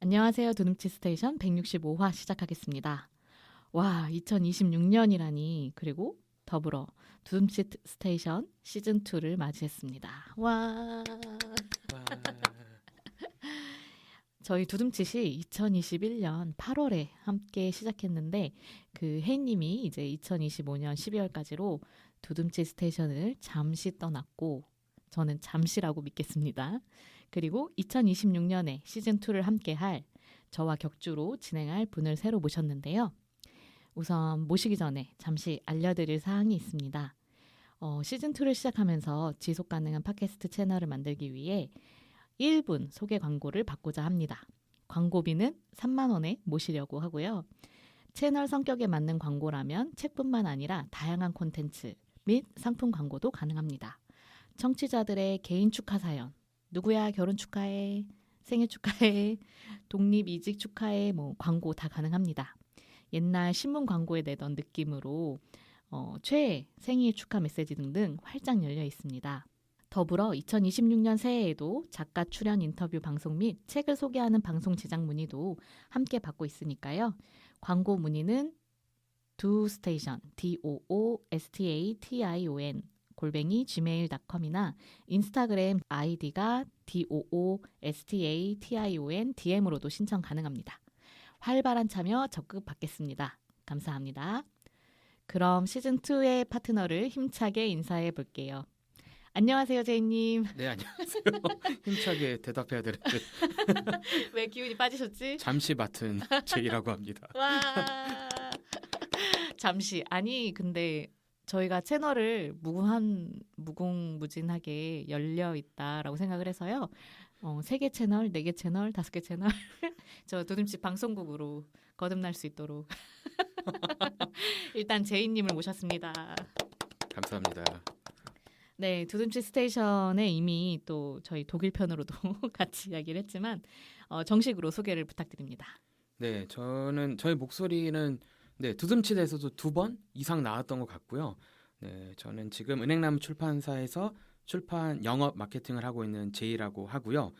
안녕하세요. 두둠치 스테이션 165화 시작하겠습니다. 와, 2026년이라니. 그리고 더불어 두둠치 스테이션 시즌2를 맞이했습니다. 와. 저희 두둠칫이 2021년 8월에 함께 시작했는데 그 혜님이 이제 2025년 12월까지로 두둠치 스테이션을 잠시 떠났고 저는 잠시라고 믿겠습니다. 그리고 2026년에 시즌2를 함께할 저와 격주로 진행할 분을 새로 모셨는데요. 우선 모시기 전에 잠시 알려드릴 사항이 있습니다. 시즌2를 시작하면서 지속 가능한 팟캐스트 채널을 만들기 위해 1분 소개 광고를 받고자 합니다. 광고비는 3만 원에 모시려고 하고요. 채널 성격에 맞는 광고라면 책뿐만 아니라 다양한 콘텐츠 및 상품 광고도 가능합니다. 청취자들의 개인 축하 사연, 누구야 결혼 축하해, 생일 축하해, 독립이직 축하해, 광고 다 가능합니다. 옛날 신문 광고에 내던 느낌으로 최애, 생일 축하 메시지 등등 활짝 열려 있습니다. 더불어 2026년 새해에도 작가 출연 인터뷰 방송 및 책을 소개하는 방송 제작 문의도 함께 받고 있으니까요. 광고 문의는 doostation, doostation @gmail.com이나 인스타그램 아이디가 doostation DM으로도 신청 가능합니다. 활발한 참여 적극 받겠습니다. 감사합니다. 그럼 시즌2의 파트너를 힘차게 인사해 볼게요. 안녕하세요, 제이님. 네, 안녕하세요. 힘차게 대답해야 되는데 왜 기운이 빠지셨지? 잠시 맡은 제이라고 합니다. 와. 잠시. 아니, 근데 저희가 채널을 무궁무진하게 열려 있다라고 생각을 해서요. 3개 채널, 4개 채널, 5개 채널 저 두둠치 방송국으로 거듭날 수 있도록 일단 제이님을 모셨습니다. 감사합니다. 네, 두둠치 스테이션에 이미 또 저희 독일 편으로도 같이 이야기를 했지만 정식으로 소개를 부탁드립니다. 네, 저희 목소리는 두둠칫에서도 2번 이상 나왔던 것 같고요. 네, 저는 지금 은행나무 출판사에서 출판 영업 마케팅을 하고 있는 제이라고 하고요.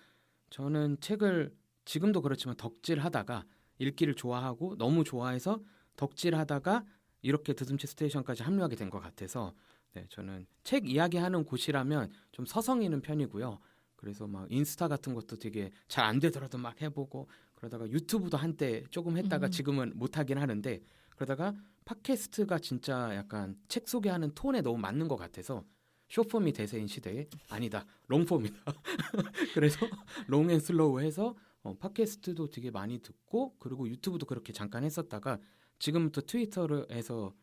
저는 책을 지금도 그렇지만 덕질하다가 읽기를 좋아하고 너무 좋아해서 덕질하다가 이렇게 두둠치 스테이션까지 합류하게 된 것 같아서 저는 책 이야기하는 곳이라면 좀 서성이는 편이고요. 그래서 막 인스타 같은 것도 되게 잘 안 되더라도 막 해보고 그러다가 유튜브도 한때 조금 했다가 지금은 못하긴 하는데 그러다가 팟캐스트가 진짜 약간 책 소개하는 톤에 너무 맞는 것 같아서 숏폼이 대세인 시대에 아니다 롱폼이다. 그래서 롱앤슬로우 해서 팟캐스트도 되게 많이 듣고 그리고 유튜브도 그렇게 잠깐 했었다가 지금부터 트위터에서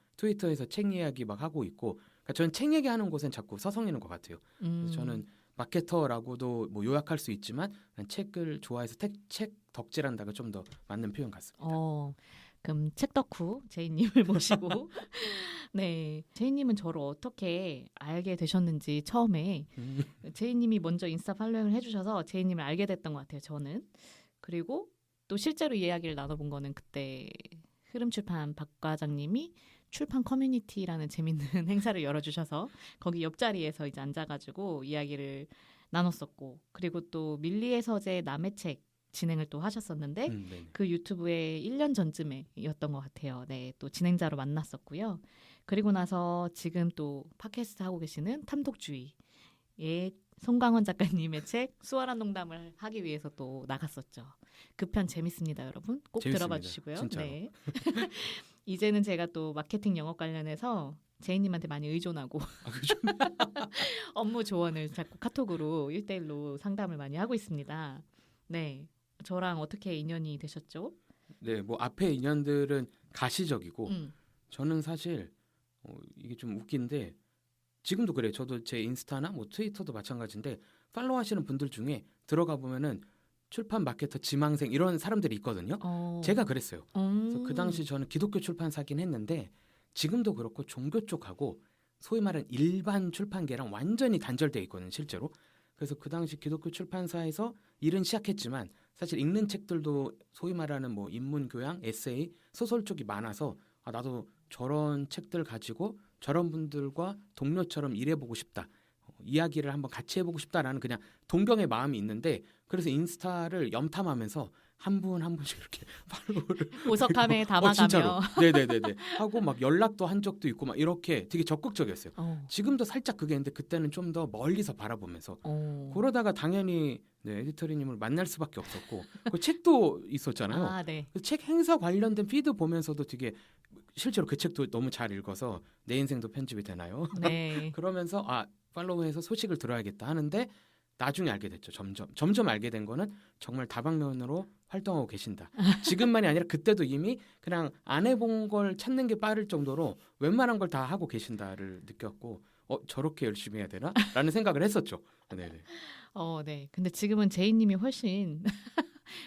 책 이야기 막 하고 있고 그러니까 저는 책 얘기하는 곳엔 자꾸 서성이는 것 같아요. 그래서 저는 마케터라고도 요약할 수 있지만 책을 좋아해서 책 덕질한다가 좀 더 맞는 표현 같습니다. 그럼 책 덕후 제이님을 모시고 네, 제이님은 저를 어떻게 알게 되셨는지 처음에 제이님이 먼저 인스타 팔로잉을 해주셔서 제이님을 알게 됐던 것 같아요. 저는. 그리고 또 실제로 이야기를 나눠본 거는 그때 흐름출판 박 과장님이 출판 커뮤니티라는 재밌는 행사를 열어주셔서 거기 옆자리에서 이제 앉아가지고 이야기를 나눴었고 그리고 또 밀리의 서재 남의 책 진행을 또 하셨었는데 그 유튜브에 1년 전쯤에였던 것 같아요. 네, 또 진행자로 만났었고요. 그리고 나서 지금 또 팟캐스트 하고 계시는 탐독주의의 송강원 작가님의 책 수월한 농담을 하기 위해서 또 나갔었죠. 그 편 재밌습니다, 여러분. 꼭 재밌습니다. 들어봐 주시고요. 진짜로. 네. 이제는 제가 또 마케팅 영업 관련해서 제이님한테 많이 의존하고 업무 조언을 자꾸 카톡으로 1대1로 상담을 많이 하고 있습니다. 네, 저랑 어떻게 인연이 되셨죠? 네, 뭐 앞에 인연들은 가시적이고 저는 사실 이게 좀 웃긴데 지금도 그래요. 저도 제 인스타나 뭐 트위터도 마찬가지인데 팔로우 하시는 분들 중에 들어가 보면은 출판 마케터 지망생 이런 사람들이 있거든요. 제가 그랬어요. 그래서 그 당시 저는 기독교 출판사긴 했는데 지금도 그렇고 종교 쪽하고 소위 말하는 일반 출판계랑 완전히 단절돼 있거든요. 실제로. 그래서 그 당시 기독교 출판사에서 일은 시작했지만 사실 읽는 책들도 소위 말하는 뭐 인문교양, 에세이, 소설 쪽이 많아서 나도 저런 책들 가지고 저런 분들과 동료처럼 일해보고 싶다. 이야기를 한번 같이 해보고 싶다라는 그냥 동경의 마음이 있는데 그래서 인스타를 염탐하면서 한 분 한 분씩 이렇게 팔로우를 보석함에 진짜로. 담아가며. 네네네네. 하고 막 연락도 한 적도 있고 막 이렇게 되게 적극적이었어요. 지금도 살짝 그게 있는데 그때는 좀 더 멀리서 바라보면서 그러다가 당연히 네, 에디터리님을 만날 수밖에 없었고 그 책도 있었잖아요. 아, 네. 그 책 행사 관련된 피드 보면서도 되게 실제로 그 책도 너무 잘 읽어서 내 인생도 편집이 되나요? 네. 그러면서 팔로우해서 소식을 들어야겠다 하는데 나중에 알게 됐죠. 점점 알게 된 거는 정말 다방면으로 활동하고 계신다. 지금만이 아니라 그때도 이미 그냥 안 해본 걸 찾는 게 빠를 정도로 웬만한 걸 다 하고 계신다를 느꼈고 저렇게 열심히 해야 되나? 라는 생각을 했었죠. 네네. 네. 근데 지금은 제이님이 훨씬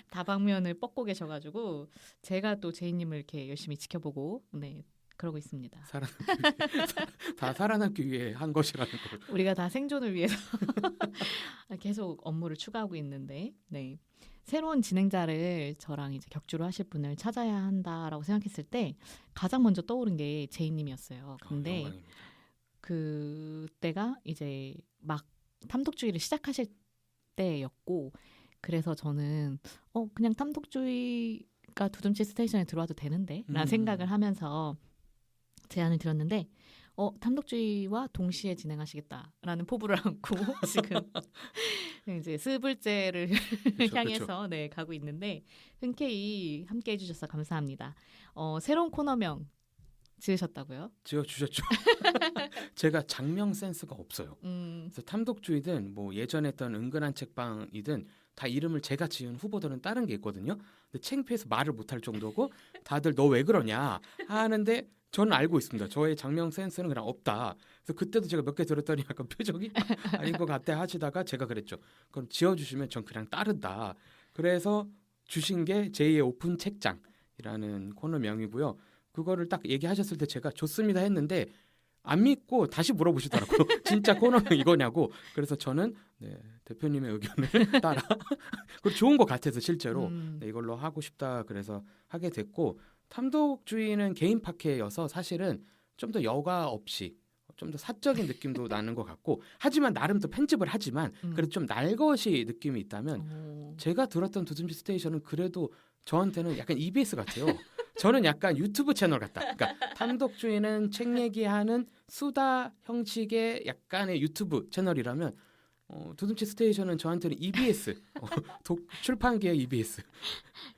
다방면을 뻗고 계셔가지고 제가 또 제이님을 이렇게 열심히 지켜보고 네 그러고 있습니다. 다 살아남기 위해 한 것이라는 걸. 우리가 다 생존을 위해서 계속 업무를 추가하고 있는데 네. 새로운 진행자를 저랑 이제 격주로 하실 분을 찾아야 한다라고 생각했을 때 가장 먼저 떠오른 게 제이님이었어요. 근데 영광입니다. 그때가 이제 막 탐독주의를 시작하실 때였고 그래서 저는 그냥 탐독주의가 두둠치 스테이션에 들어와도 되는데 라는 생각을 하면서 제안을 드렸는데 탐독주의와 동시에 진행하시겠다라는 포부를 안고 지금 이제 스불제를 향해서 네 가고 있는데 흔쾌히 함께 해주셔서 감사합니다. 새로운 코너명 지으셨다고요? 지어주셨죠. 제가 장명 센스가 없어요. 그래서 탐독주의든 뭐 예전에 했던 은근한 책방이든 다 이름을 제가 지은 후보들은 다른 게 있거든요. 근데 창피해서 말을 못할 정도고 다들 너 왜 그러냐 하는데 저는 알고 있습니다. 저의 장명 센스는 그냥 없다. 그래서 그때도 제가 몇 개 들었더니 약간 표정이 아닌 것 같아 하시다가 제가 그랬죠. 그럼 지어주시면 전 그냥 따른다. 그래서 주신 게 제2의 오픈 책장이라는 코너명이고요. 그거를 딱 얘기하셨을 때 제가 좋습니다 했는데 안 믿고 다시 물어보시더라고요. 진짜 코너명 이거냐고. 그래서 저는 네, 대표님의 의견을 따라 그리고 좋은 것 같아서 실제로 네, 이걸로 하고 싶다 그래서 하게 됐고 탐독주의는 개인 파케여서 사실은 좀 더 여과 없이 좀 더 사적인 느낌도 나는 것 같고 하지만 나름 또 편집을 하지만 그래도 좀 날것이 느낌이 있다면 제가 들었던 두둠치 스테이션은 그래도 저한테는 약간 EBS 같아요. 저는 약간 유튜브 채널 같다. 그러니까 탐독주의는 책 얘기하는 수다 형식의 약간의 유튜브 채널이라면 두둠치 스테이션은 저한테는 EBS, 출판계의 EBS.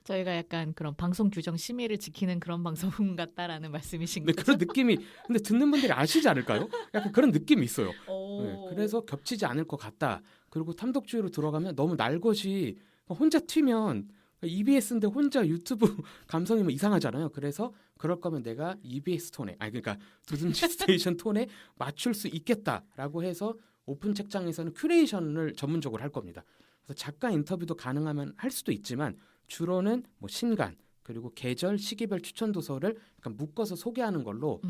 저희가 약간 그런 방송 규정 심의를 지키는 그런 방송 같다라는 말씀이신 네, 거죠? 그런 느낌이 근데 듣는 분들이 아시지 않을까요? 약간 그런 느낌이 있어요. 오. 네, 그래서 겹치지 않을 것 같다. 그리고 탐독주의로 들어가면 너무 날것이 혼자 튀면 EBS인데 혼자 유튜브 감성이면 이상하잖아요. 그래서 그럴 거면 내가 EBS 톤에, 그러니까 두둠치 스테이션 톤에 맞출 수 있겠다라고 해서 오픈 책장에서는 큐레이션을 전문적으로 할 겁니다. 그래서 작가 인터뷰도 가능하면 할 수도 있지만 주로는 뭐 신간 그리고 계절 시기별 추천 도서를 약간 묶어서 소개하는 걸로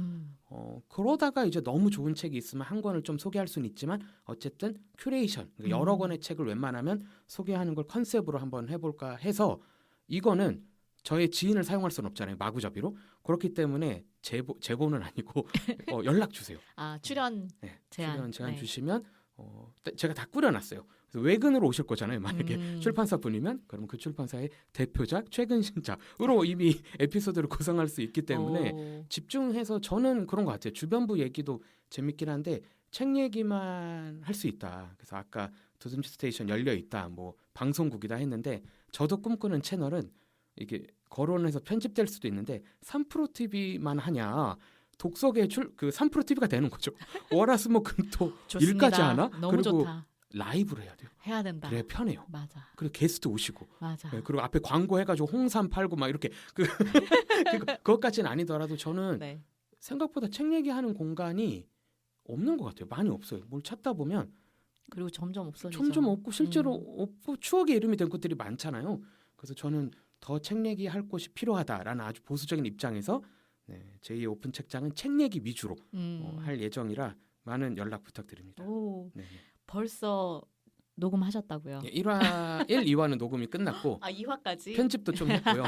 그러다가 이제 너무 좋은 책이 있으면 한 권을 좀 소개할 수는 있지만 어쨌든 큐레이션 그러니까 여러 권의 책을 웬만하면 소개하는 걸 컨셉으로 한번 해볼까 해서 이거는 저의 지인을 사용할 수는 없잖아요. 마구잡이로. 그렇기 때문에 제보는 아니고 연락 주세요. 출연 네, 제안. 출연 제안 네. 주시면 제가 다 꾸려놨어요. 그래서 외근으로 오실 거잖아요. 만약에 출판사 분이면 그럼 그 출판사의 대표작 최근 신작으로 이미 에피소드를 구성할 수 있기 때문에 집중해서 저는 그런 것 같아요. 주변부 얘기도 재밌긴 한데 책 얘기만 할 수 있다. 그래서 아까 두둠치 스테이션 열려 있다. 뭐 방송국이다 했는데 저도 꿈꾸는 채널은 이게 거론해서 편집될 수도 있는데 3프로 TV만 하냐? 독서계 그 3프로 TV가 되는 거죠. 월화수목금토 일까지 하나? 너무 그리고 좋다. 라이브로 해야 돼요. 해야 된다. 그래 편해요. 맞아. 그리고 게스트 오시고. 맞아. 네, 그리고 앞에 광고 해가지고 홍삼 팔고 막 이렇게 그것까지는 아니더라도 저는 네. 생각보다 책 얘기하는 공간이 없는 것 같아요. 많이 없어요. 뭘 찾다 보면 그리고 점점 없어지죠. 점점 없고 실제로 없고 추억의 이름이 된 곳들이 많잖아요. 그래서 저는 더 책 얘기할 곳이 필요하다라는 아주 보수적인 입장에서 제2의 오픈 책장은 책 얘기 위주로 할 예정이라 많은 연락 부탁드립니다. 오, 네. 벌써 녹음하셨다고요? 1화, 1, 2화는 녹음이 끝났고 2화까지? 편집도 좀 했고요.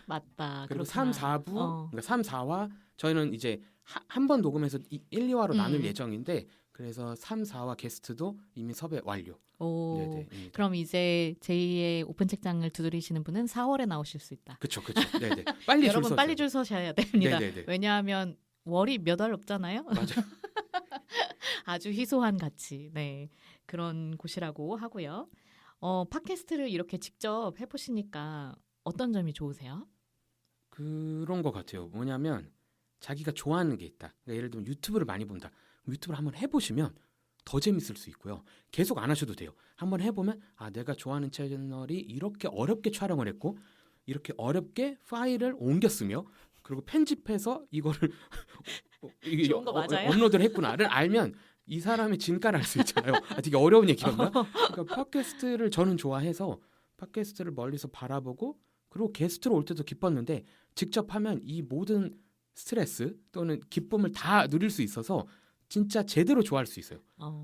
맞다. 그리고 그렇구나. 3, 4부, 그러니까 3, 4화 저희는 이제 한 번 녹음해서 1, 2화로 나눌 예정인데 그래서 3, 4화 게스트도 이미 섭외 완료. 오, 네네. 그럼 이제 제2의 오픈 책장을 두드리시는 분은 4월에 나오실 수 있다. 그쵸. 네네. 빨리 줄 여러분 서세요. 빨리 줄 서셔야 됩니다. 네네네. 왜냐하면 월이 몇 월 없잖아요. 맞아요. 아주 희소한 가치. 네. 그런 곳이라고 하고요. 팟캐스트를 이렇게 직접 해보시니까 어떤 점이 좋으세요? 그런 것 같아요. 뭐냐면 자기가 좋아하는 게 있다. 그러니까 예를 들면 유튜브를 많이 본다. 유튜브를 한번 해보시면 더 재밌을 수 있고요. 계속 안 하셔도 돼요. 한번 해보면 내가 좋아하는 채널이 이렇게 어렵게 촬영을 했고 이렇게 어렵게 파일을 옮겼으며 그리고 편집해서 이거를 이게 좋은 거 맞아요? 업로드를 했구나를 알면 이 사람의 진가를 알 수 있잖아요. 되게 어려운 얘기였나? 그러니까 팟캐스트를 저는 좋아해서 팟캐스트를 멀리서 바라보고 그리고 게스트로 올 때도 기뻤는데 직접 하면 이 모든 스트레스 또는 기쁨을 다 누릴 수 있어서 진짜 제대로 좋아할 수 있어요.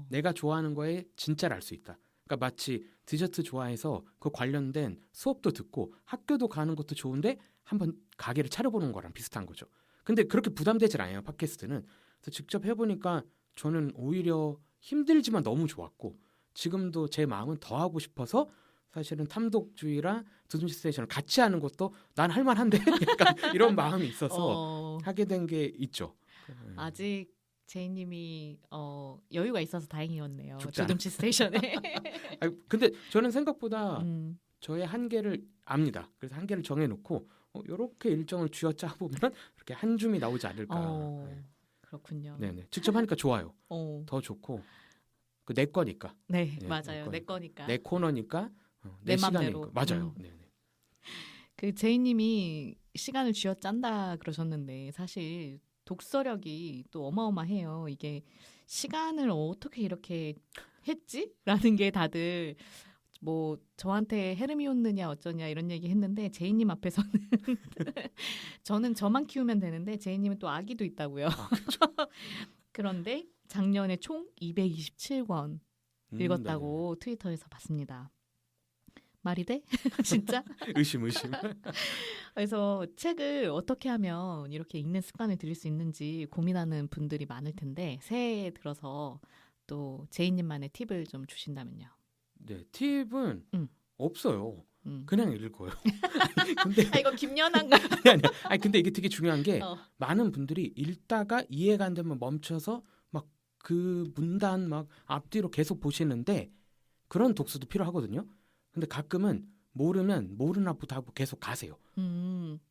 내가 좋아하는 거에 진짜를 알 수 있다. 그러니까 마치 디저트 좋아해서 그 관련된 수업도 듣고 학교도 가는 것도 좋은데 한번 가게를 차려보는 거랑 비슷한 거죠. 근데 그렇게 부담되질 않아요. 팟캐스트는. 그래서 직접 해보니까 저는 오히려 힘들지만 너무 좋았고 지금도 제 마음은 더 하고 싶어서 사실은 탐독주의랑 두둠치 스테이션을 같이 하는 것도 난 할만한데 약간 이런 마음이 있어서 하게 된 게 있죠. 아직 제이님이 여유가 있어서 다행이었네요. 죽지 않아. 두둠치 스테이션에. 근데 저는 생각보다 저의 한계를 압니다. 그래서 한계를 정해놓고 이렇게 일정을 쥐어짜 보면 이렇게 한 줌이 나오지 않을까. 네. 그렇군요. 네네. 직접 하니까 좋아요. 어. 더 좋고 내 거니까. 네, 네, 맞아요. 내 거니까. 내 코너니까 내 내 맘대로. 시간이니까. 맞아요. 네네. 그 제이님이 시간을 쥐어 짠다 그러셨는데 사실 독서력이 또 어마어마해요. 이게 시간을 어떻게 이렇게 했지? 라는 게 다들 뭐 저한테 헤르미온느냐 어쩌냐 이런 얘기 했는데 제이님 앞에서는 저는 저만 키우면 되는데 제이님은 또 아기도 있다고요. 그런데 작년에 총 227권 읽었다고 트위터에서 봤습니다. 말이 돼? 진짜? 의심. 그래서 책을 어떻게 하면 이렇게 읽는 습관을 들일 수 있는지 고민하는 분들이 많을 텐데 새해에 들어서 또 제이님만의 팁을 좀 주신다면요. 네, 팁은 없어요. 그냥 읽어요. 근데 이거 김연한가? 아니 근데 이게 되게 중요한 게 많은 분들이 읽다가 이해가 안 되면 멈춰서 막 그 문단 막 앞뒤로 계속 보시는데 그런 독서도 필요하거든요. 근데 가끔은 모르면 모르나 보다 하고 계속 가세요.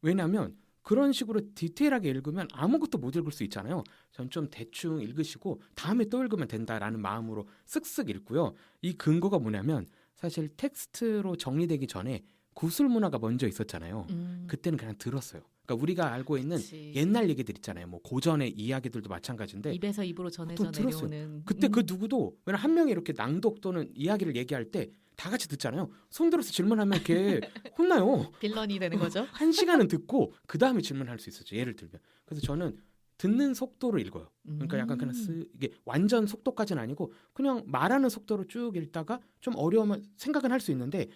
왜냐하면 그런 식으로 디테일하게 읽으면 아무것도 못 읽을 수 있잖아요. 전 좀 대충 읽으시고 다음에 또 읽으면 된다라는 마음으로 쓱쓱 읽고요. 이 근거가 뭐냐면 사실 텍스트로 정리되기 전에 구술 문화가 먼저 있었잖아요. 그때는 그냥 들었어요. 그러니까 우리가 알고 있는 옛날 얘기들 있잖아요. 뭐 고전의 이야기들도 마찬가지인데 입에서 입으로 전해져 내려오는. 그때 그 누구도 왜냐 한 명이 이렇게 낭독 또는 이야기를 얘기할 때 다 같이 듣잖아요. 손 들어서 질문하면 걔 혼나요. 빌런이 되는 거죠. 한 시간은 듣고 그 다음에 질문할 수 있었죠. 예를 들면. 그래서 저는 듣는 속도로 읽어요. 그러니까 약간 그냥 이게 완전 속도까지는 아니고 그냥 말하는 속도로 쭉 읽다가 좀 어려우면 생각은 할 수 있는데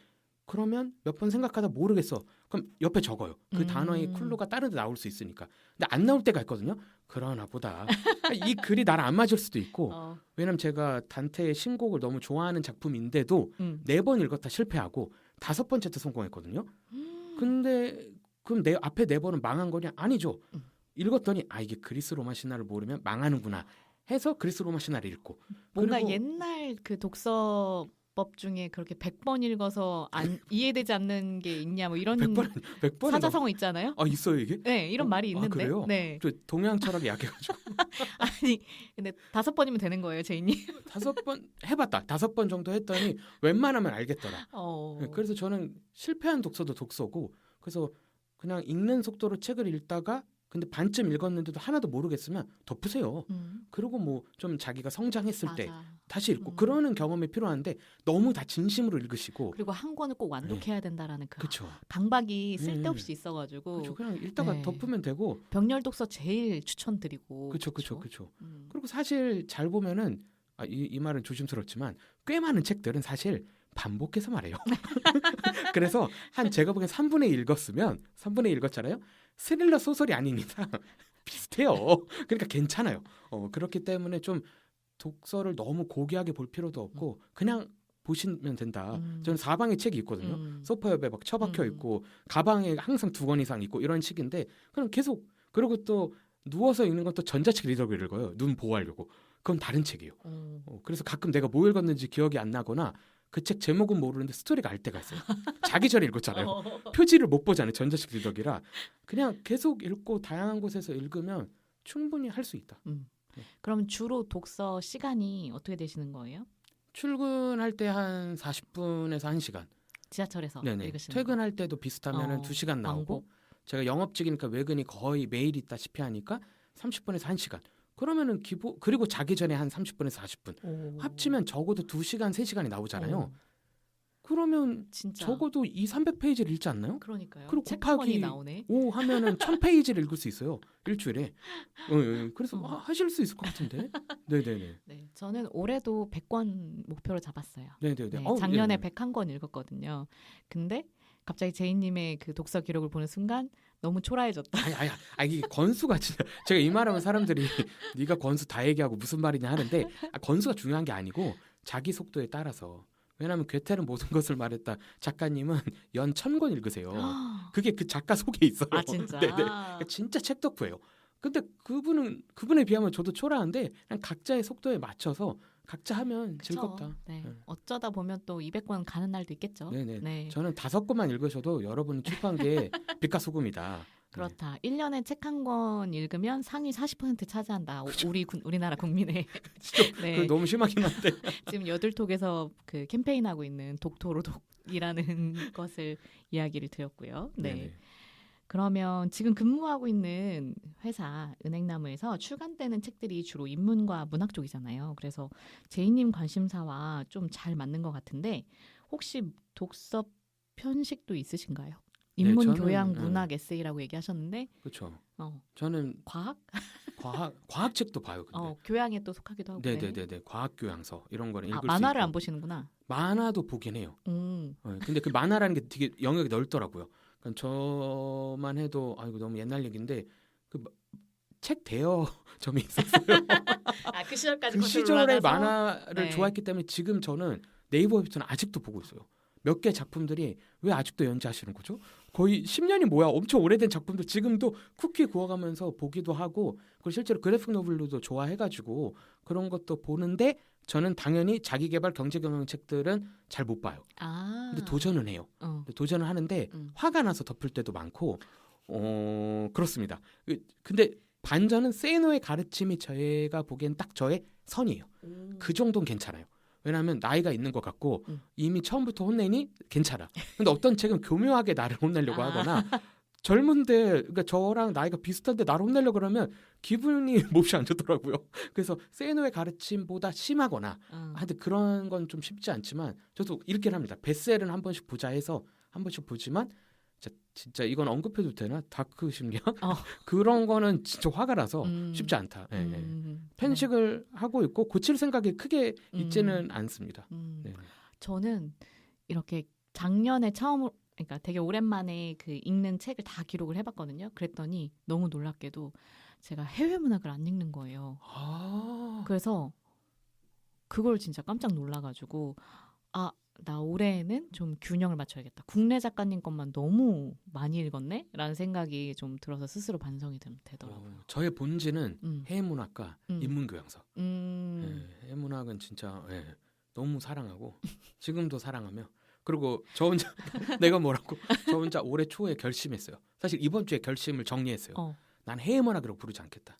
그러면 몇 번 생각하다 모르겠어. 그럼 옆에 적어요. 그 단어의 클루가 다른 데 나올 수 있으니까. 근데 안 나올 때가 있거든요. 그러나 보다 이 글이 나랑 안 맞을 수도 있고 왜냐면 제가 단테의 신곡을 너무 좋아하는 작품인데도 4번 읽었다 실패하고 5번째 때 성공했거든요. 근데 그럼 내 앞에 4번은 망한 거냐? 아니죠. 읽었더니 이게 그리스 로마 신화를 모르면 망하는구나 해서 그리스 로마 신화를 읽고 뭔가 옛날 그 독서법 중에 그렇게 100번 읽어서 이해되지 않는 게 있냐 뭐 이런 100번 사자성어 있잖아요. 있어요 이게? 네, 이런 말이 있는데. 그래요? 네. 저 동양 철학이 약해가지고 아니 근데 5번이면 되는 거예요, 제이님. 5번 해봤다. 5번 정도 했더니 웬만하면 알겠더라. 네, 그래서 저는 실패한 독서도 독서고 그래서 그냥 읽는 속도로 책을 읽다가 근데 반쯤 읽었는데도 하나도 모르겠으면 덮으세요. 그리고 뭐 좀 자기가 성장했을 때 다시 읽고 그러는 경험이 필요한데 너무 다 진심으로 읽으시고 그리고 한 권을 꼭 완독해야 된다라는 그 그쵸. 강박이 쓸데없이 있어가지고 그쵸. 그냥 읽다가 덮으면 되고 병렬 독서 제일 추천드리고 그쵸. 그리고 사실 잘 보면은 이 말은 조심스럽지만 꽤 많은 책들은 사실 반복해서 말해요. 그래서 제가 보기엔 3분의 1 읽었으면 3분의 1 읽었잖아요. 스릴러 소설이 아닌 이상 비슷해요. 그러니까 괜찮아요. 그렇기 때문에 좀 독서를 너무 고귀하게 볼 필요도 없고 그냥 보시면 된다. 음. 저는 사방에 책이 있거든요. 소파 옆에 막 처박혀 있고 가방에 항상 2권 이상 있고 이런 식인데 그럼 계속 그리고 또 누워서 읽는 건 또 전자책 리더기를 읽어요. 눈 보호하려고. 그건 다른 책이에요. 그래서 가끔 내가 뭐 읽었는지 기억이 안 나거나 그 책 제목은 모르는데 스토리가 알 때가 있어요. 자기 전에 읽었잖아요. 표지를 못 보잖아요. 전자책 리더기라. 그냥 계속 읽고 다양한 곳에서 읽으면 충분히 할 수 있다. 그럼 주로 독서 시간이 어떻게 되시는 거예요? 출근할 때 한 40분에서 1시간. 지하철에서 네네. 읽으시는 퇴근할 때도 비슷하면 2시간 나오고 왕복? 제가 영업직이니까 외근이 거의 매일 있다시피 하니까 30분에서 1시간. 그러면은 그리고 자기 전에 한 30분에서 40분. 오. 합치면 적어도 2시간, 3시간이 나오잖아요. 어, 그러면 진짜. 적어도 2, 300페이지를 읽지 않나요? 그러니까요. 그리고 책 한 권이 곱하기 나오네. 5 하면은 1000페이지를 읽을 수 있어요. 일주일에. 그래서 어. 하실 수 있을 것 같은데. 네네네. 네, 저는 올해도 100권 목표로 잡았어요. 네네네. 네, 어우, 작년에 네네. 101권 읽었거든요. 근데 갑자기 제이님의 그 독서 기록을 보는 순간 너무 초라해졌다. 이게 권수가 진짜 제가 이 말하면 사람들이 네가 권수 다 얘기하고 무슨 말이냐 하는데 권수가 중요한 게 아니고 자기 속도에 따라서 왜냐하면 괴테는 모든 것을 말했다 작가님은 연 1000권 읽으세요. 그게 그 작가 속에 있어요. 아 진짜. 네네. 그러니까 진짜 책 덕후예요. 근데 그분에 비하면 저도 초라한데 그냥 각자의 속도에 맞춰서 각자 하면 그쵸. 즐겁다. 네. 네. 어쩌다 보면 또 200권 가는 날도 있겠죠. 네네. 네. 저는 5권만 읽으셔도 여러분이 출판계의 빛과 소금이다. 그렇다. 1년에 책 한 권 읽으면 상위 40% 차지한다. 우리나라 국민의. 네. 그 너무 심하긴 한데. 지금 여들톡에서 그 캠페인하고 있는 독토로독이라는 것을 이야기를 드렸고요. 네. 네네. 그러면 지금 근무하고 있는 회사 은행나무에서 출간되는 책들이 주로 인문과 문학 쪽이잖아요. 그래서 제이님 관심사와 좀 잘 맞는 것 같은데 혹시 독서 편식도 있으신가요? 인문, 저는, 교양, 문학, 에세이라고 얘기하셨는데 그렇죠. 어, 저는 과학? 과학책도 봐요. 근데. 교양에 또 속하기도 하고. 네. 네네네네. 과학 교양서 이런 거는 읽을 수 만화를 있고. 안 보시는구나. 만화도 보긴 해요. 근데 그 만화라는 게 되게 영역이 넓더라고요. 그러니까 저만 해도 이거 너무 옛날 얘기인데 그 책 대여점이 있었어요. 그 시절까지 그 거슬러 시절에 올라가서? 만화를 네. 좋아했기 때문에 지금 저는 네이버 웹툰 아직도 보고 있어요. 몇 개 작품들이 왜 아직도 연재하시는 거죠? 거의 10년이 뭐야? 엄청 오래된 작품도 지금도 쿠키 구워가면서 보기도 하고 그리고 실제로 그래픽 노블도 좋아해가지고 그런 것도 보는데 저는 당연히 자기계발 경제경영 책들은 잘 못 봐요. 근데 도전은 해요. 근데 도전을 하는데 화가 나서 덮을 때도 많고 그렇습니다. 근데 반전은 세노의 가르침이 제가 보기엔 딱 저의 선이에요. 그 정도는 괜찮아요. 왜냐하면 나이가 있는 것 같고 이미 처음부터 혼내니 괜찮아. 근데 어떤 책은 교묘하게 나를 혼내려고 하거나 젊은데 그러니까 저랑 나이가 비슷한데 나를 혼내려고 그러면 기분이 몹시 안 좋더라고요. 그래서 세노의 가르침보다 심하거나 하여튼 그런 건 좀 쉽지 않지만 저도 이렇게 합니다. 베셀은 한 번씩 보자 해서 한 번씩 보지만 진짜 이건 언급해도 되나? 다크 심리학? 그런 거는 진짜 화가 나서 쉽지 않다. 편식을 하고 있고 고칠 생각이 크게 있지는 않습니다. 네. 저는 이렇게 작년에 처음으로 그러니까 되게 오랜만에 그 읽는 책을 다 기록을 해봤거든요. 그랬더니 너무 놀랍게도 제가 해외 문학을 안 읽는 거예요. 그래서 그걸 진짜 깜짝 놀라가지고 나 올해에는 좀 균형을 맞춰야겠다. 국내 작가님 것만 너무 많이 읽었네? 라는 생각이 좀 들어서 스스로 반성이 되더라고요. 저의 본질은 해외문학과 인문교양서. 해외문학은 진짜 너무 사랑하고 지금도 사랑하며 그리고 저 혼자 내가 뭐라고 저 혼자 올해 초에 결심했어요. 사실 이번 주에 결심을 정리했어요. 난 해외문학이라고 부르지 않겠다.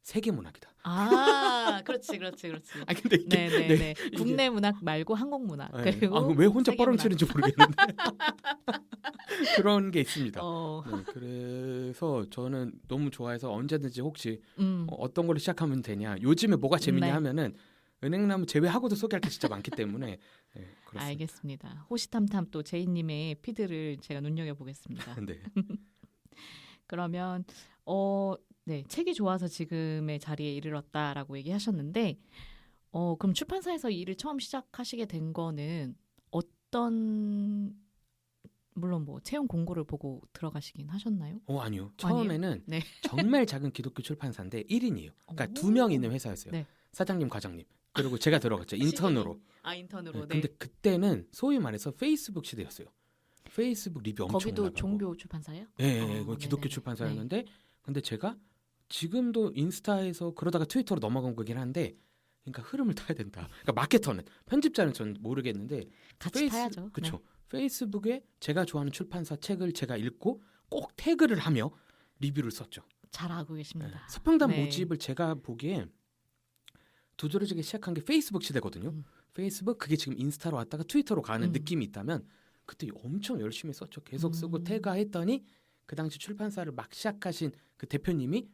세계문학이다. 그렇지. 근데 이게 네네네. 국내 문학 말고 한국 문학. 그리고 왜 혼자 세계 문학. 뻐렁치는지 모르겠는데 그런 게 있습니다. 그래서 저는 너무 좋아해서 언제든지 혹시 어떤 걸로 시작하면 되냐. 요즘에 뭐가 재밌냐 하면은 은행나무 제외하고도 소개할 게 진짜 많기 때문에 그렇습니다. 알겠습니다. 호시탐탐 또 제이님의 피드를 제가 눈여겨보겠습니다. 네. 그러면 네, 책이 좋아서 지금의 자리에 이르렀다라고 얘기하셨는데 그럼 출판사에서 일을 처음 시작하시게 된 거는 어떤 물론 뭐 채용 공고를 보고 들어가시긴 하셨나요? 아니요. 처음에는 네. 정말 작은 기독교 출판사인데 1인이에요. 그러니까 2명 있는 회사였어요. 네. 사장님, 과장님 그리고 제가 들어갔죠. 인턴으로. 인턴으로. 네, 근데 그때는 소위 말해서 페이스북 시대였어요. 페이스북 리뷰 엄청 거기도 올라가고. 종교 출판사예요? 네, 기독교 네네네. 출판사였는데 근데 제가 지금도 인스타에서 그러다가 트위터로 넘어간 거긴 한데 그러니까 흐름을 타야 된다. 그러니까 마케터는 편집자는 전 모르겠는데 같이 타야죠. 그렇죠. 네. 페이스북에 제가 좋아하는 출판사 책을 제가 읽고 꼭 태그를 하며 리뷰를 썼죠. 잘하고 네. 계십니다. 서평단 네. 모집을 제가 보기에 두드러지게 시작한 게 페이스북 시대거든요. 페이스북 그게 지금 인스타로 왔다가 트위터로 가는 느낌이 있다면 그때 엄청 열심히 썼죠. 계속 쓰고 태그했더니 그 당시 출판사를 막 시작하신 그 대표님이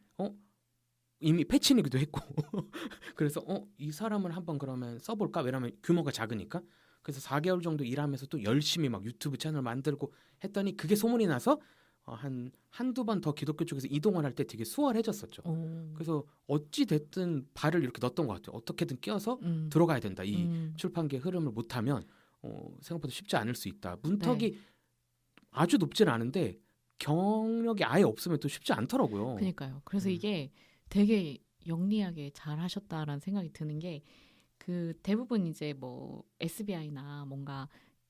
이미 패친이기도 했고 그래서 이 사람을 한번 그러면 써볼까? 왜냐면 규모가 작으니까. 그래서 4개월 정도 일하면서 또 열심히 막 유튜브 채널 만들고 했더니 그게 소문이 나서 한두 번 더 기독교 쪽에서 이동을 할 때 되게 수월해졌었죠. 그래서 어찌 됐든 발을 이렇게 넣었던 것 같아요. 어떻게든 끼어서 들어가야 된다. 이 출판계의 흐름을 못하면 생각보다 쉽지 않을 수 있다. 문턱이 아주 높지는 않은데 경력이 아예 없으면 또 쉽지 않더라고요. 그러니까요. 그래서 이게 되게 영리하게 잘 하셨다라는 생각이 드는 게 그 대부분 이제 뭐 SBI나 뭔가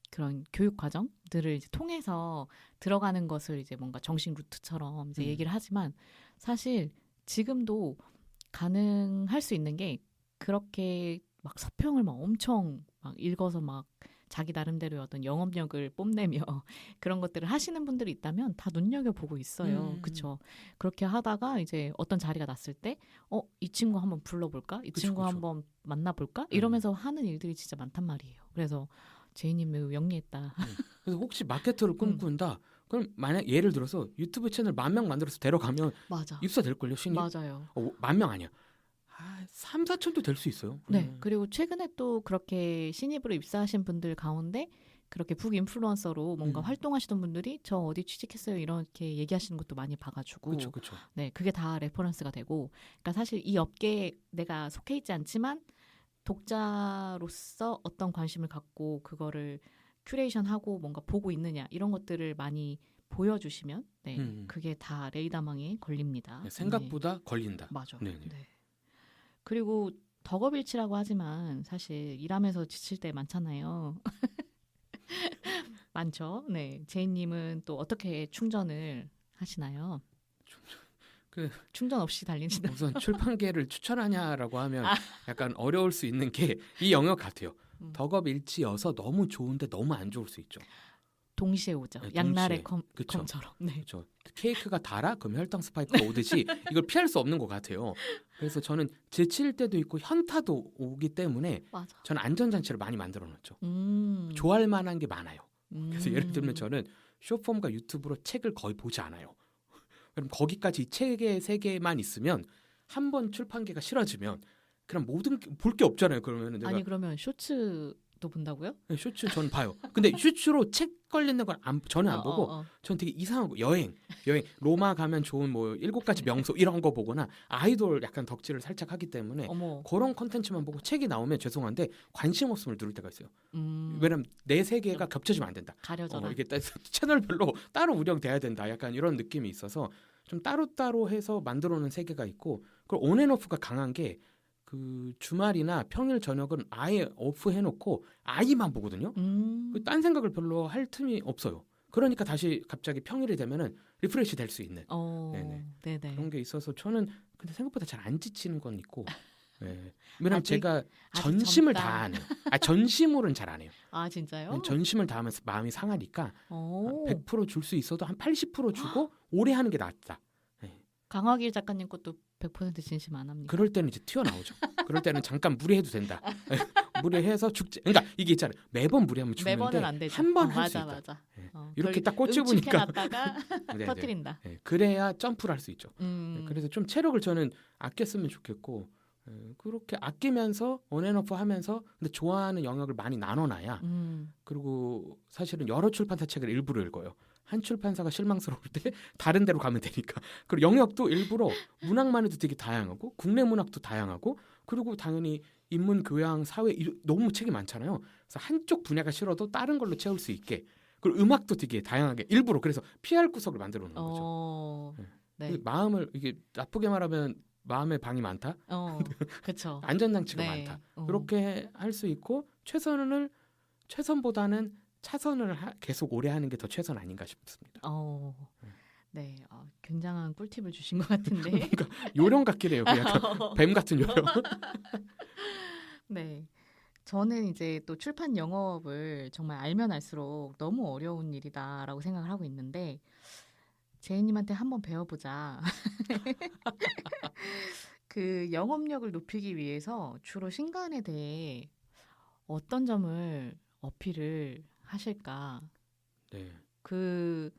그런 교육 과정들을 이제 통해서 들어가는 것을 이제 뭔가 정식 루트처럼 이제 얘기를 하지만 사실 지금도 가능할 수 있는 게 그렇게 막 서평을 막 엄청 막 읽어서 막 자기 나름대로의 어떤 영업력을 뽐내며 그런 것들을 하시는 분들이 있다면 다 눈여겨보고 있어요. 그렇죠. 그렇게 하다가 이제 어떤 자리가 났을 때 이 친구 한번 불러볼까? 이 친구 한번 만나볼까? 이러면서 하는 일들이 진짜 많단 말이에요. 그래서 제이님 매우 영리했다. 그래서 혹시 마케터를 꿈꾼다? 그럼 만약 예를 들어서 유튜브 채널 10,000명 만들어서 데려가면 맞아. 입사 될걸요? 신입? 맞아요. 10,000명 아니야. 3, 4천도 될 수 있어요. 네. 그리고 최근에 또 그렇게 신입으로 입사하신 분들 가운데 그렇게 북인플루언서로 뭔가 활동하시던 분들이 저 어디 취직했어요 이렇게 얘기하시는 것도 많이 봐가지고 그렇죠. 네, 그게 다 레퍼런스가 되고 그러니까 사실 이 업계에 내가 속해 있지 않지만 독자로서 어떤 관심을 갖고 그거를 큐레이션하고 뭔가 보고 있느냐 이런 것들을 많이 보여주시면 그게 다 레이더망에 걸립니다. 생각보다 걸린다. 맞아. 네네. 네. 그리고 덕업일치라고 하지만 사실 일하면서 지칠 때 많잖아요. 많죠. 네, 제이님은 또 어떻게 충전을 하시나요? 충전 없이 달리시는. 우선 출판계를 추천하냐라고 하면 약간 어려울 수 있는 게 이 영역 같아요. 덕업일치여서 너무 좋은데 너무 안 좋을 수 있죠. 동시에 오죠. 네, 양날의 동시에. 검처럼. 네. 그렇죠. 케이크가 달아? 그럼 혈당 스파이크가 오듯이 이걸 피할 수 없는 것 같아요. 그래서 저는 지칠 때도 있고 현타도 오기 때문에 맞아. 저는 안전장치를 많이 만들어놨죠. 좋아할 만한 게 많아요. 그래서 예를 들면 저는 쇼폼과 유튜브로 책을 거의 보지 않아요. 그럼 거기까지 이 책의 세계만 있으면 한 번 출판계가 싫어지면 그럼 모든 볼 게 없잖아요. 그러면 내가 아니 그러면 쇼츠도 본다고요? 네, 쇼츠 저는 봐요. 근데 쇼츠로 책 걸리는 건 저는 안 보고 전 되게 이상한 거 여행 로마 가면 좋은 뭐 7가지 명소 이런 거 보거나 아이돌 약간 덕질을 살짝 하기 때문에 그런 컨텐츠만 보고 책이 나오면 죄송한데 관심 없음을 누를 때가 있어요. 왜냐면 내 세계가 겹쳐지면 안 된다. 가려져라. 이게 채널별로 따로 운영돼야 된다. 약간 이런 느낌이 있어서 좀 따로따로 해서 만들어놓은 세계가 있고 그리고 온앤오프가 강한 게 그 주말이나 평일 저녁은 아예 오프 해놓고 아이만 보거든요. 딴 생각을 별로 할 틈이 없어요. 그러니까 다시 갑자기 평일이 되면은 리프레시 될 수 있는 네네. 그런 게 있어서 저는 근데 생각보다 잘 안 지치는 건 있고. 네. 왜냐면 제가 전심을 다하는 전심으로는 잘 안 해요. 아 진짜요? 전심을 다하면서 마음이 상하니까 100% 줄 수 있어도 한 80% 주고 오래 하는 게 낫다. 강화길 작가님 것도 100% 진심 안 합니까? 그럴 때는 이제 튀어나오죠. 그럴 때는 잠깐 무리해도 된다. 무리해서 죽지. 그러니까 이게 있잖아요. 매번 무리하면 죽는데 매번은 안 되죠. 한 번 할 수 있다. 맞아. 이렇게 딱 꽂혀보니까 응축해놨다가 터뜨린다. 그래야 점프를 할 수 있죠. 그래서 좀 체력을 저는 아껴 쓰면 좋겠고 그렇게 아끼면서 온앤오프 하면서 근데 좋아하는 영역을 많이 나눠놔야 그리고 사실은 여러 출판사 책을 일부러 읽어요. 한 출판사가 실망스러울 때 다른 데로 가면 되니까. 그리고 영역도 일부러 문학만 해도 되게 다양하고 국내 문학도 다양하고 그리고 당연히 인문, 교양, 사회 너무 책이 많잖아요. 그래서 한쪽 분야가 싫어도 다른 걸로 채울 수 있게 그리고 음악도 되게 다양하게 일부러 그래서 피할 구석을 만들어 놓은 거죠. 네. 마음을 이게 나쁘게 말하면 마음의 방이 많다. 그렇죠. 안전장치가 네. 많다. 이렇게 할 수 있고 최선보다는 차선을 계속 오래 하는 게 더 최선 아닌가 싶습니다. 네, 굉장한 꿀팁을 주신 것 같은데. 뭔가 요령 같긴 해요. 그 약간 뱀 같은 요령. 네. 저는 이제 또 출판 영업을 정말 알면 알수록 너무 어려운 일이다라고 생각을 하고 있는데, 제이님한테 한번 배워보자. 그 영업력을 높이기 위해서 주로 신간에 대해 어떤 점을 어필을 하실까? 네. 그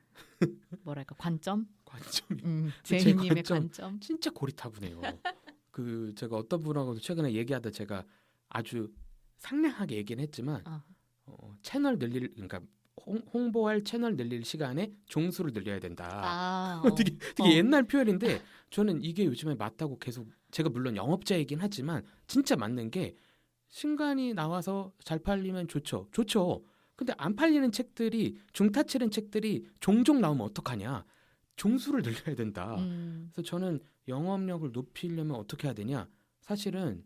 뭐랄까 관점? 관점이 제이님의 관점? 진짜 고리타분해요. 그 제가 어떤 분하고도 최근에 얘기하다 제가 아주 상냥하게 얘기는 했지만 채널 그러니까 홍보할 채널 늘릴 시간에 종수를 늘려야 된다. 되게 옛날 표현인데 저는 이게 요즘에 맞다고 계속 제가 물론 영업자이긴 하지만 진짜 맞는 게 신간이 나와서 잘 팔리면 좋죠. 근데 안 팔리는 책들이 중타치는 책들이 종종 나오면 어떡하냐. 종수를 늘려야 된다. 그래서 저는 영업력을 높이려면 어떻게 해야 되냐. 사실은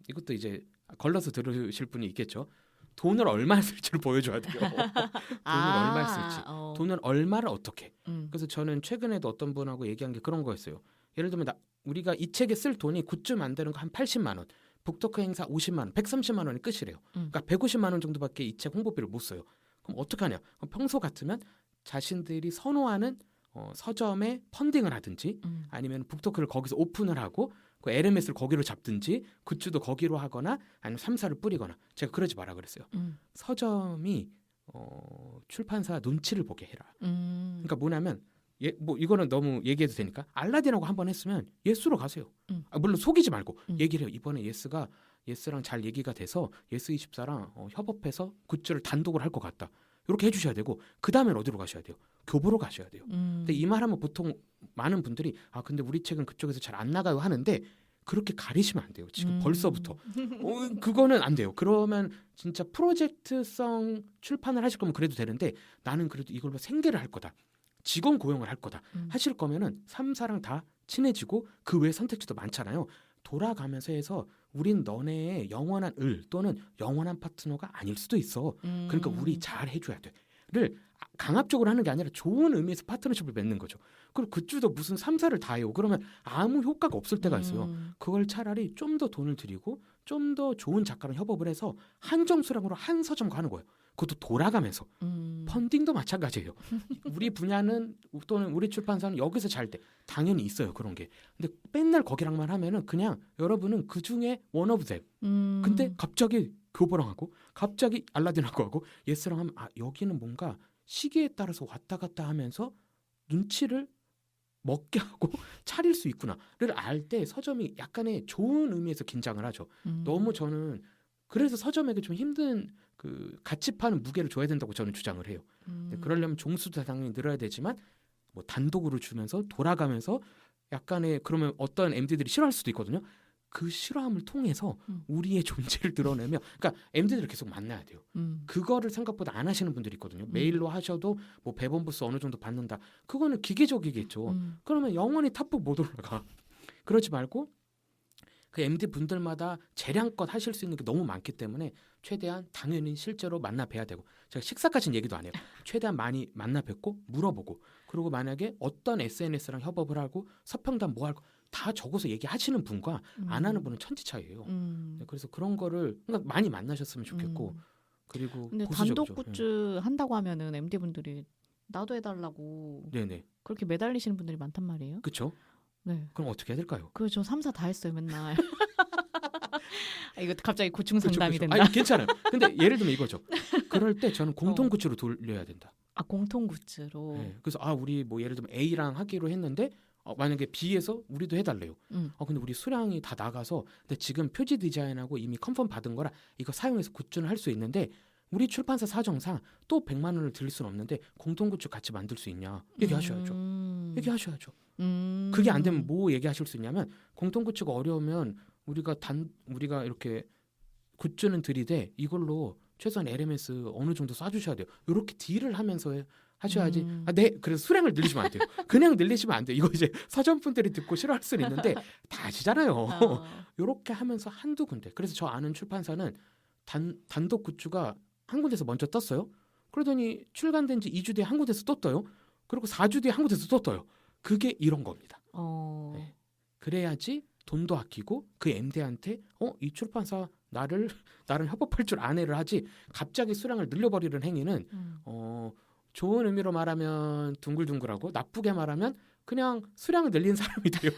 이것도 이제 걸러서 들으실 분이 있겠죠. 돈을 얼마 쓸지를 보여줘야 돼요. 돈을 얼마 쓸지. 돈을 얼마를 어떻게. 그래서 저는 최근에도 어떤 분하고 얘기한 게 그런 거였어요. 예를 들면 우리가 이 책에 쓸 돈이 굿즈 만드는 거 한 80만 원. 북토크 행사 50만 원, 130만 원이 끝이래요. 그러니까 150만 원 정도밖에 이 책 홍보비를 못 써요. 그럼 어떻게 하냐? 그럼 평소 같으면 자신들이 선호하는 서점에 펀딩을 하든지 아니면 북토크를 거기서 오픈을 하고 그 LMS를 거기로 잡든지 굿즈도 거기로 하거나 아니면 3사를 뿌리거나 제가 그러지 마라 그랬어요. 서점이 출판사 눈치를 보게 해라. 그러니까 뭐냐면 뭐 이거는 너무 얘기해도 되니까 알라딘하고 한번 했으면 예스로 가세요. 물론 속이지 말고 얘기를 해요. 이번에 예스랑 잘 얘기가 돼서 예스24랑 협업해서 굿즈를 단독으로 할 것 같다. 이렇게 해주셔야 되고 그 다음엔 어디로 가셔야 돼요? 교보로 가셔야 돼요. 근데 이 말하면 보통 많은 분들이 근데 우리 책은 그쪽에서 잘 안 나가요 하는데 그렇게 가리시면 안 돼요. 지금 벌써부터 그거는 안 돼요. 그러면 진짜 프로젝트성 출판을 하실 거면 그래도 되는데 나는 그래도 이걸로 생계를 할 거다. 직원 고용을 할 거다. 하실 거면은 3사랑 다 친해지고 그 외 선택지도 많잖아요. 돌아가면서 해서 우린 너네의 영원한 을 또는 영원한 파트너가 아닐 수도 있어. 그러니까 우리 잘 해줘야 돼.를 강압적으로 하는 게 아니라 좋은 의미에서 파트너십을 맺는 거죠. 그리고 굿즈도 무슨 3사를 다 해요. 그러면 아무 효과가 없을 때가 있어요. 그걸 차라리 좀 더 돈을 들이고 좀 더 좋은 작가랑 협업을 해서 한정 수량으로 한 서점과 하는 거예요. 그것도 돌아가면서. 펀딩도 마찬가지예요. 우리 분야는 또는 우리 출판사는 여기서 잘 돼. 당연히 있어요. 그런 게. 근데 맨날 거기랑만 하면은 그냥 여러분은 그중에 원 오브 댐. 근데 갑자기 교보랑 하고 갑자기 알라딘하고 하고 예스랑 하면 여기는 뭔가 시기에 따라서 왔다 갔다 하면서 눈치를 먹게 하고 차릴 수 있구나를 알 때 서점이 약간의 좋은 의미에서 긴장을 하죠. 너무 저는 그래서 서점에게 좀 힘든 그 같이 파는 무게를 줘야 된다고 저는 주장을 해요. 그러려면 종수도 당연히 늘어야 되지만 뭐 단독으로 주면서 돌아가면서 약간의 그러면 어떤 MD들이 싫어할 수도 있거든요. 그 싫어함을 통해서 우리의 존재를 드러내며 그러니까 MD들을 계속 만나야 돼요. 그거를 생각보다 안 하시는 분들이 있거든요. 메일로 하셔도 뭐 배번부스 어느 정도 받는다. 그거는 기계적이겠죠. 그러면 영원히 탑북 못 올라가. 그러지 말고 그 MD 분들마다 재량껏 하실 수 있는 게 너무 많기 때문에 최대한 당연히 실제로 만나 뵈야 되고 제가 식사까지는 얘기도 안 해요. 최대한 많이 만나 뵙고 물어보고 그리고 만약에 어떤 SNS랑 협업을 하고 서평단 뭐 할 거 다 적어서 얘기하시는 분과 안 하는 분은 천지 차이예요. 그래서 그런 거를 그러니까 많이 만나셨으면 좋겠고 그리고 근데 보수적이죠. 단독 굿즈 한다고 하면은 MD 분들이 나도 해달라고 네네. 그렇게 매달리시는 분들이 많단 말이에요. 그렇죠. 네. 그럼 어떻게 해야 될까요? 저 3사 다 했어요 맨날. 이거 갑자기 고충 상담이 된다. 아니, 괜찮아요. 근데 예를 들면 이거죠. 그럴 때 저는 공통 굿즈로 돌려야 된다. 공통 굿즈로. 네. 그래서 우리 뭐 예를 들면 A랑 하기로 했는데 만약에 B에서 우리도 해달래요. 근데 우리 수량이 다 나가서 근데 지금 표지 디자인하고 이미 컨펌 받은 거라 이거 사용해서 굿즈는 할 수 있는데 우리 출판사 사정상 또 100만 원을 드릴 수는 없는데 공통 굿즈 같이 만들 수 있냐 얘기하셔야죠. 얘기하셔야죠. 그게 안 되면 뭐 얘기하실 수 있냐면 공통 굿즈가 어려우면 우리가 이렇게 굿즈는 드리되 이걸로 최소한 LMS 어느 정도 쏴주셔야 돼요. 이렇게 딜을 하면서 하셔야지. 네. 그래서 수량을 늘리시면 안 돼요. 그냥 늘리시면 안 돼요. 이거 이제 서점분들이 듣고 싫어할 수는 있는데 다 아시잖아요. 요렇게 하면서 한두 군데. 그래서 저 아는 출판사는 단독 굿즈가 한 군데서 먼저 떴어요. 그러더니 출간된 지 2주 뒤에 한 군데서 또 떠요. 그리고 4주 뒤에 한 군데서 또 떠요. 그게 이런 겁니다. 네. 그래야지 돈도 아끼고 그 MD한테 이 출판사 나랑 협업할 줄 아네를 하지 갑자기 수량을 늘려버리는 행위는 좋은 의미로 말하면 둥글둥글하고 나쁘게 말하면 그냥 수량을 늘린 사람이 돼요.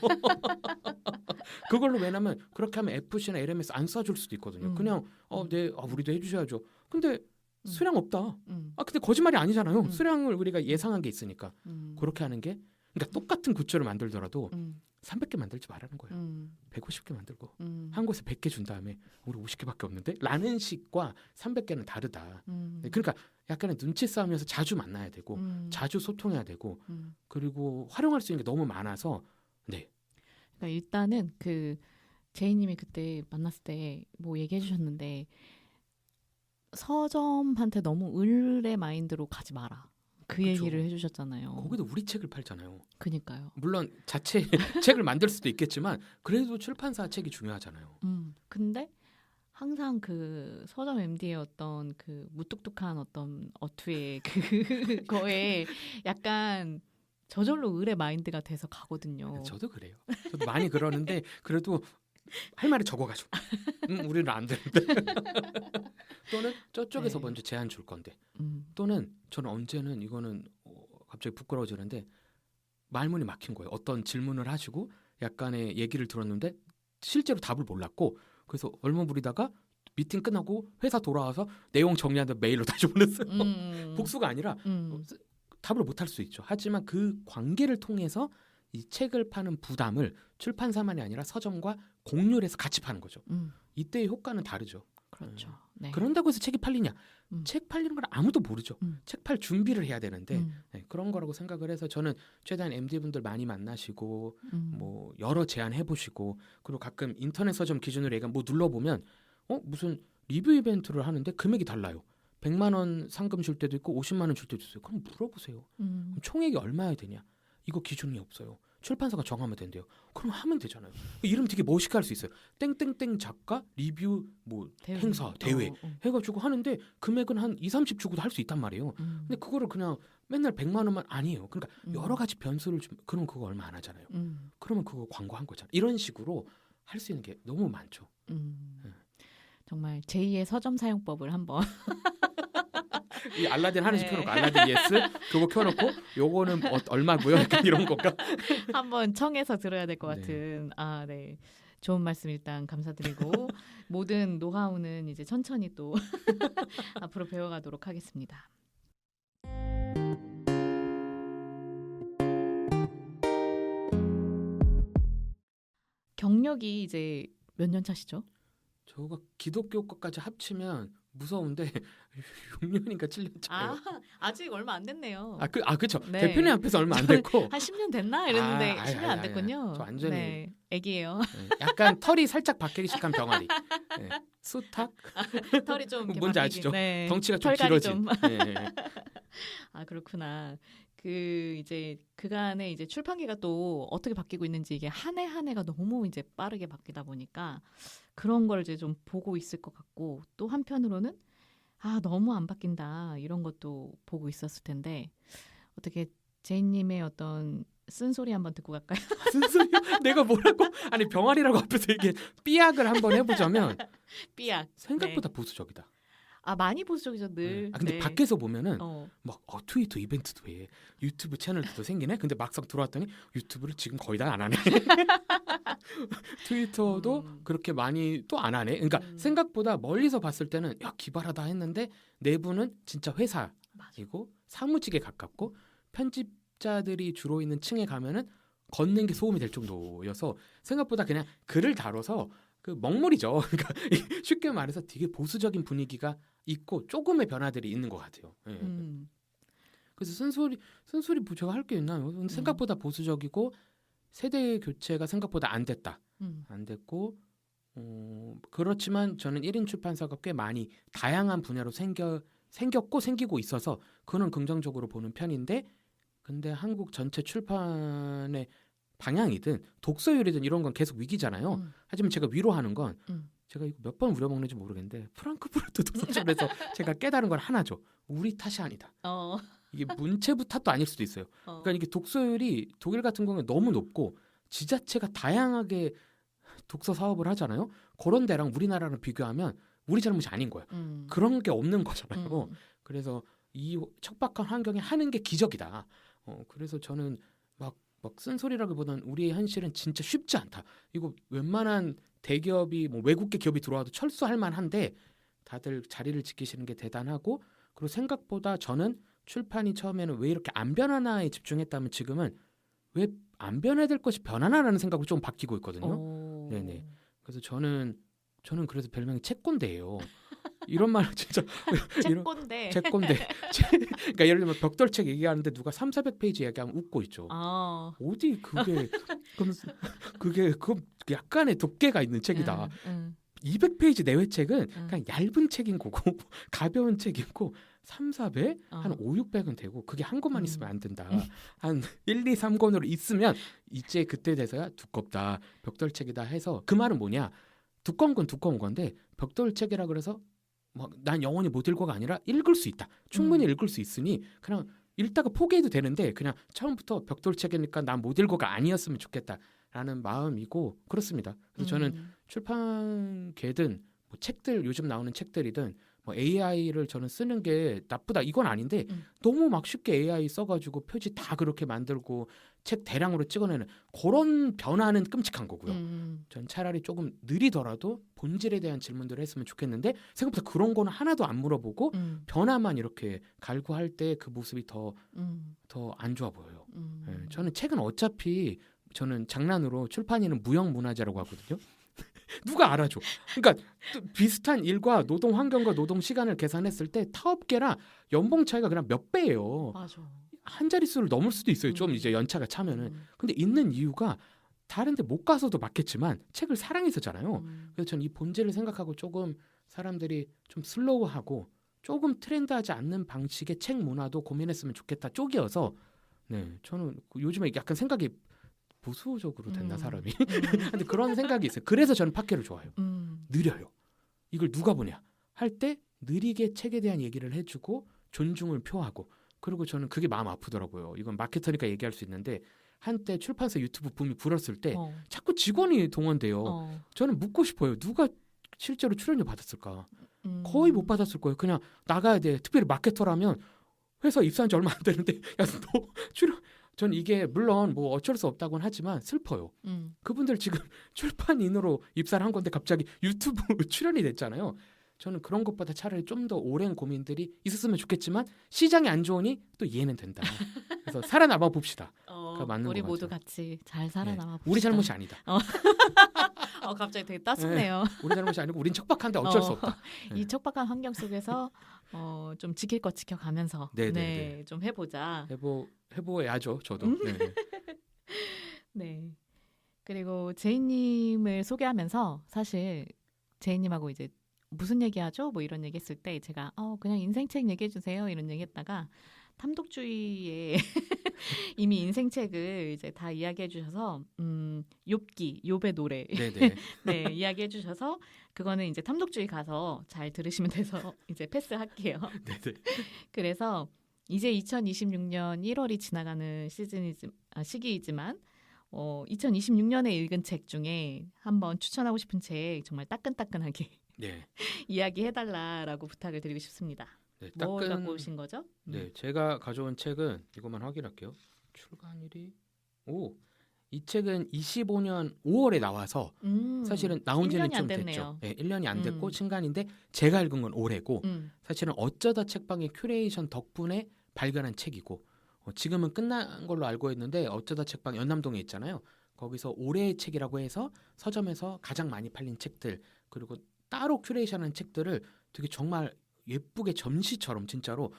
그걸로 왜냐면 그렇게 하면 FC나 LMS 안 써줄 수도 있거든요. 그냥 네, 우리도 해주셔야죠. 근데 수량 없다. 근데 거짓말이 아니잖아요. 수량을 우리가 예상한 게 있으니까 그렇게 하는 게 그러니까 똑같은 굿즈를 만들더라도 300개 만들지 말라는 거예요. 150개 만들고 한 곳에 100개 준 다음에 우리 50개밖에 없는데? 라는 식과 300개는 다르다. 네, 그러니까 약간의 눈치 싸움이어서 자주 만나야 되고 자주 소통해야 되고 그리고 활용할 수 있는 게 너무 많아서 네. 그러니까 일단은 그 제이님이 그때 만났을 때 뭐 얘기해 주셨는데 서점한테 너무 을의 마인드로 가지 마라. 그 그쵸. 얘기를 해주셨잖아요. 거기도 우리 책을 팔잖아요. 그니까요. 물론 자체 책을 만들 수도 있겠지만 그래도 출판사 책이 중요하잖아요. 근데 항상 그 서점 MD의 어떤 그 무뚝뚝한 어떤 어투의 그거에 약간 저절로 을의 마인드가 돼서 가거든요. 저도 그래요. 저도 많이 그러는데 그래도 할 말을 적어가지고 우리는 안 되는데 또는 저쪽에서 네. 먼저 제안 줄 건데 또는 저는 언제는 이거는 갑자기 부끄러워지는데 말문이 막힌 거예요. 어떤 질문을 하시고 약간의 얘기를 들었는데 실제로 답을 몰랐고 그래서 얼마 부리다가 미팅 끝나고 회사 돌아와서 내용 정리하는 메일로 다시 보냈어요. 복수가 아니라 답을 못할 수 있죠. 하지만 그 관계를 통해서 이 책을 파는 부담을 출판사만이 아니라 서점과 공유를 해서 같이 파는 거죠. 이때의 효과는 다르죠. 그렇죠. 네. 그런다고 해서 책이 팔리냐? 책 팔리는 건 아무도 모르죠. 책 팔 준비를 해야 되는데 네, 그런 거라고 생각을 해서 저는 최대한 MD분들 많이 만나시고 뭐 여러 제안 해보시고 그리고 가끔 인터넷 서점 기준으로 얘가 뭐 눌러보면 무슨 리뷰 이벤트를 하는데 금액이 달라요. 100만 원 상금 줄 때도 있고 50만 원 줄 때도 있어요. 그럼 물어보세요. 그럼 총액이 얼마야 되냐? 이거 기준이 없어요. 출판사가 정하면 된대요. 그럼 하면 되잖아요. 이름 되게 멋있게 할 수 있어요. 땡땡땡 작가 리뷰 뭐 대회. 행사 대회 해가지고 하는데 금액은 한 2, 30 주고도 할 수 있단 말이에요. 근데 그거를 그냥 맨날 100만 원만 아니에요. 그러니까 여러 가지 변수를 그러면 그거 얼마 안 하잖아요. 그러면 그거 광고한 거잖아요. 이런 식으로 할 수 있는 게 너무 많죠. 정말 제2의 서점 사용법을 한번 이 알라딘 하나씩 네. 켜놓고 알라딘 예스 그거 켜놓고 요거는 얼마고요? 약간 이런 거가 한번 청해서 들어야 될 것 네. 같은 네. 좋은 말씀 일단 감사드리고 모든 노하우는 이제 천천히 또 앞으로 배워가도록 하겠습니다. 경력이 이제 몇 년 차시죠? 저가 기독교 것까지 합치면 무서운데 6년인가 7년 차예요. 아직 얼마 안 됐네요. 그쵸. 네. 대표님 앞에서 얼마 안 됐고 한 10년 됐나 이랬는데 아, 10년 안 됐군요. 저 완전히- 네, 애기예요. 네, 약간 털이 살짝 바뀌기 시작한 병아리. 네, 수탉? 털이 좀 이렇게 뭔지 바뀌긴- 아시죠? 네. 덩치가 좀 털갈이 길어진. 좀. 네. 그렇구나. 이제 그간에 이제 출판기가 또 어떻게 바뀌고 있는지 이게 한 해 한 해가 너무 이제 빠르게 바뀌다 보니까 그런 걸 이제 좀 보고 있을 것 같고 또 한편으로는 너무 안 바뀐다 이런 것도 보고 있었을 텐데 어떻게 제이님의 어떤 쓴소리 한번 듣고 갈까요? 쓴소리? 내가 뭐라고? 아니 병아리라고 앞에서 이게 삐약을 한번 해보자면 삐약. 생각보다 보수적이다. 많이 보수적이죠 늘. 근데 네. 밖에서 보면은 어. 막 트위터 이벤트도 해. 유튜브 채널도 생기네. 근데 막상 들어왔더니 유튜브를 지금 거의 다 안 하네. 트위터도 그렇게 많이 또 안 하네. 그러니까 생각보다 멀리서 봤을 때는 야 기발하다 했는데 내부는 진짜 회사이고 사무직에 가깝고 편집자들이 주로 있는 층에 가면은 걷는 게 소음이 될 정도여서 생각보다 그냥 글을 다뤄서 그 먹물이죠. 그러니까 쉽게 말해서 되게 보수적인 분위기가 있고 조금의 변화들이 있는 것 같아요. 예. 그래서 쓴소리 제가 할 게 있나요? 근데 생각보다 보수적이고 세대 교체가 생각보다 안 됐다. 안 됐고 그렇지만 저는 1인 출판사가 꽤 많이 다양한 분야로 생겼고 생기고 있어서 그거는 긍정적으로 보는 편인데 근데 한국 전체 출판의 방향이든 독서율이든 이런 건 계속 위기잖아요. 하지만 제가 위로하는 건 제가 이거 몇 번 우려먹는지 모르겠는데 프랑크푸르트 도서관에서 제가 깨달은 건 하나죠. 우리 탓이 아니다. 이게 문체부 탓도 아닐 수도 있어요. 그러니까 이게 독서율이 독일 같은 경우는 너무 높고 지자체가 다양하게 독서 사업을 하잖아요. 그런 데랑 우리나라랑 비교하면 우리 잘못이 아닌 거예요. 그런 게 없는 거잖아요. 그래서 이 척박한 환경에 하는 게 기적이다. 그래서 저는 막 쓴소리라기보다는 우리의 현실은 진짜 쉽지 않다. 이거 웬만한 대기업이 뭐 외국계 기업이 들어와도 철수할 만한데 다들 자리를 지키시는 게 대단하고 그리고 생각보다 저는 출판이 처음에는 왜 이렇게 안 변하나에 집중했다면 지금은 왜 안 변해야 될 것이 변하나라는 생각으로 좀 바뀌고 있거든요. 네네. 그래서 저는 그래서 별명이 책꼰대예요. 이런 말을 진짜 책꼰대. 책꼰대. 그러니까 예를 들면 벽돌책 얘기하는데 누가 300~400페이지 얘기하면 웃고 있죠. 어디 그게 그거 약간의 독계가 있는 책이다. 200페이지 내외 책은 그냥 얇은 책인 거고 가벼운 책이고 300~400 한 500~600은 되고 그게 한 권만 있으면 안 된다. 한 1~2~3권으로 있으면 이제 그때 돼서야 두껍다. 벽돌책이다 해서 그 말은 뭐냐? 두꺼운 건 두꺼운 건데 벽돌책이라 그래서 난 영원히 못 읽어가 아니라 읽을 수 있다. 충분히 읽을 수 있으니 그냥 읽다가 포기해도 되는데 그냥 처음부터 벽돌책이니까 난 못 읽어가 아니었으면 좋겠다라는 마음이고 그렇습니다. 그래서 저는 출판계든 뭐 책들 요즘 나오는 책들이든 뭐 AI를 저는 쓰는 게 나쁘다 이건 아닌데 너무 막 쉽게 AI 써가지고 표지 다 그렇게 만들고 책 대량으로 찍어내는 그런 변화는 끔찍한 거고요. 전 차라리 조금 느리더라도 본질에 대한 질문들을 했으면 좋겠는데 생각보다 그런 거는 하나도 안 물어보고 변화만 이렇게 갈구할 때 그 모습이 더 안 좋아 보여요. 네, 저는 책은 어차피 저는 장난으로 출판인은 무형문화재라고 하거든요. 누가 알아줘. 그러니까 비슷한 일과 노동 환경과 노동 시간을 계산했을 때 타업계랑 연봉 차이가 그냥 몇 배예요. 맞아. 한 자릿수를 넘을 수도 있어요. 좀 이제 연차가 차면은. 근데 있는 이유가 다른데 못 가서도 맞겠지만 책을 사랑해서잖아요. 그래서 저는 이 본질을 생각하고 조금 사람들이 좀 슬로우하고 조금 트렌드하지 않는 방식의 책 문화도 고민했으면 좋겠다 쪽이어서 네 저는 요즘에 약간 생각이 보수적으로 됐나 사람이 근데 그런 생각이 있어요. 그래서 저는 팟캐를 좋아해요. 느려요. 이걸 누가 보냐 할 때 느리게 책에 대한 얘기를 해주고 존중을 표하고 그리고 저는 그게 마음 아프더라고요. 이건 마케터니까 얘기할 수 있는데 한때 출판사 유튜브 붐이 불었을 때 자꾸 직원이 동원돼요. 저는 묻고 싶어요. 누가 실제로 출연료 받았을까? 거의 못 받았을 거예요. 그냥 나가야 돼. 특별히 마케터라면 회사 입사한 지 얼마 안 되는데 야 너 출연 전 이게 물론 뭐 어쩔 수 없다고는 하지만 슬퍼요. 그분들 지금 출판인으로 입사를 한 건데 갑자기 유튜브 출연이 됐잖아요. 저는 그런 것보다 차라리 좀 더 오랜 고민들이 있었으면 좋겠지만 시장이 안 좋으니 또 이해는 된다. 그래서 살아남아 봅시다. 맞는 우리 것 모두 같아요. 같이 잘 살아남아 봅시다. 우리 잘못이 아니다. 갑자기 되게 따숩네요. 우리 잘못이 아니고 우린 척박한데 어쩔 수 없다. 이 척박한 환경 속에서 좀 지킬 거 지켜가면서 좀 해보자. 해보야죠. 저도. 네. 그리고 제이님을 소개하면서 사실 제이님하고 이제 무슨 얘기하죠? 뭐 이런 얘기했을 때 제가 그냥 인생책 얘기해주세요 이런 얘기했다가 탐독주의에 이미 인생책을 이제 다 이야기해 주셔서 욥의 노래 네 이야기해 주셔서 그거는 이제 탐독주의 가서 잘 들으시면 돼서 이제 패스할게요. 네네. 그래서 이제 2026년 1월이 지나가는 시기이지만 2026년에 읽은 책 중에 한번 추천하고 싶은 책 정말 따끈따끈하게 이야기해달라라고 부탁을 드리고 싶습니다. 네, 뭘 갖고 오신 거죠? 네, 제가 가져온 책은 이것만 확인할게요. 출간일이 이 책은 25년 5월에 나와서 사실은 나온 지는 좀 됐죠. 네, 1년이 안 됐고 신간인데 제가 읽은 건 올해고 사실은 어쩌다 책방의 큐레이션 덕분에 발견한 책이고 지금은 끝난 걸로 알고 있는데 어쩌다 책방 연남동에 있잖아요. 거기서 올해의 책이라고 해서 서점에서 가장 많이 팔린 책들 그리고 따로 큐레이션한 책들을 되게 정말 예쁘게 전시처럼 진짜로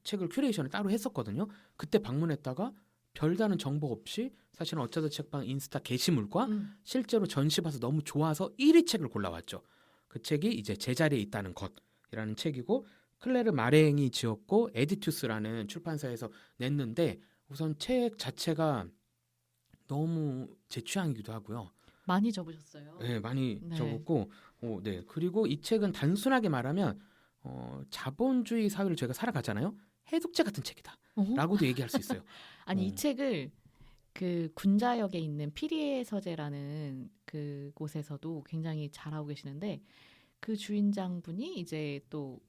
책을 큐레이션을 따로 했었거든요. 그때 방문했다가 별다른 정보 없이 사실은 어쩌다 책방 인스타 게시물과 실제로 전시 봐서 너무 좋아서 1위 책을 골라왔죠. 그 책이 이제 제자리에 있다는 것이라는 책이고 클레르 마랭이 지었고 에디투스라는 출판사에서 냈는데 우선 책 자체가 너무 제 취향이기도 하고요. 많이 접으셨어요. 네, 많이 네. 적었고, 네. 그리고 이 책은 단순하게 말하면 자본주의 사회를 저희가 살아가잖아요. 해독제 같은 어허. 책이다라고도 얘기할 수 있어요. 아니 이 어. 책을 그 군자역에 있는 피리에 서재라는 그 곳에서도 굉장히 잘하고 계시는데 그 주인장 분이 이제 또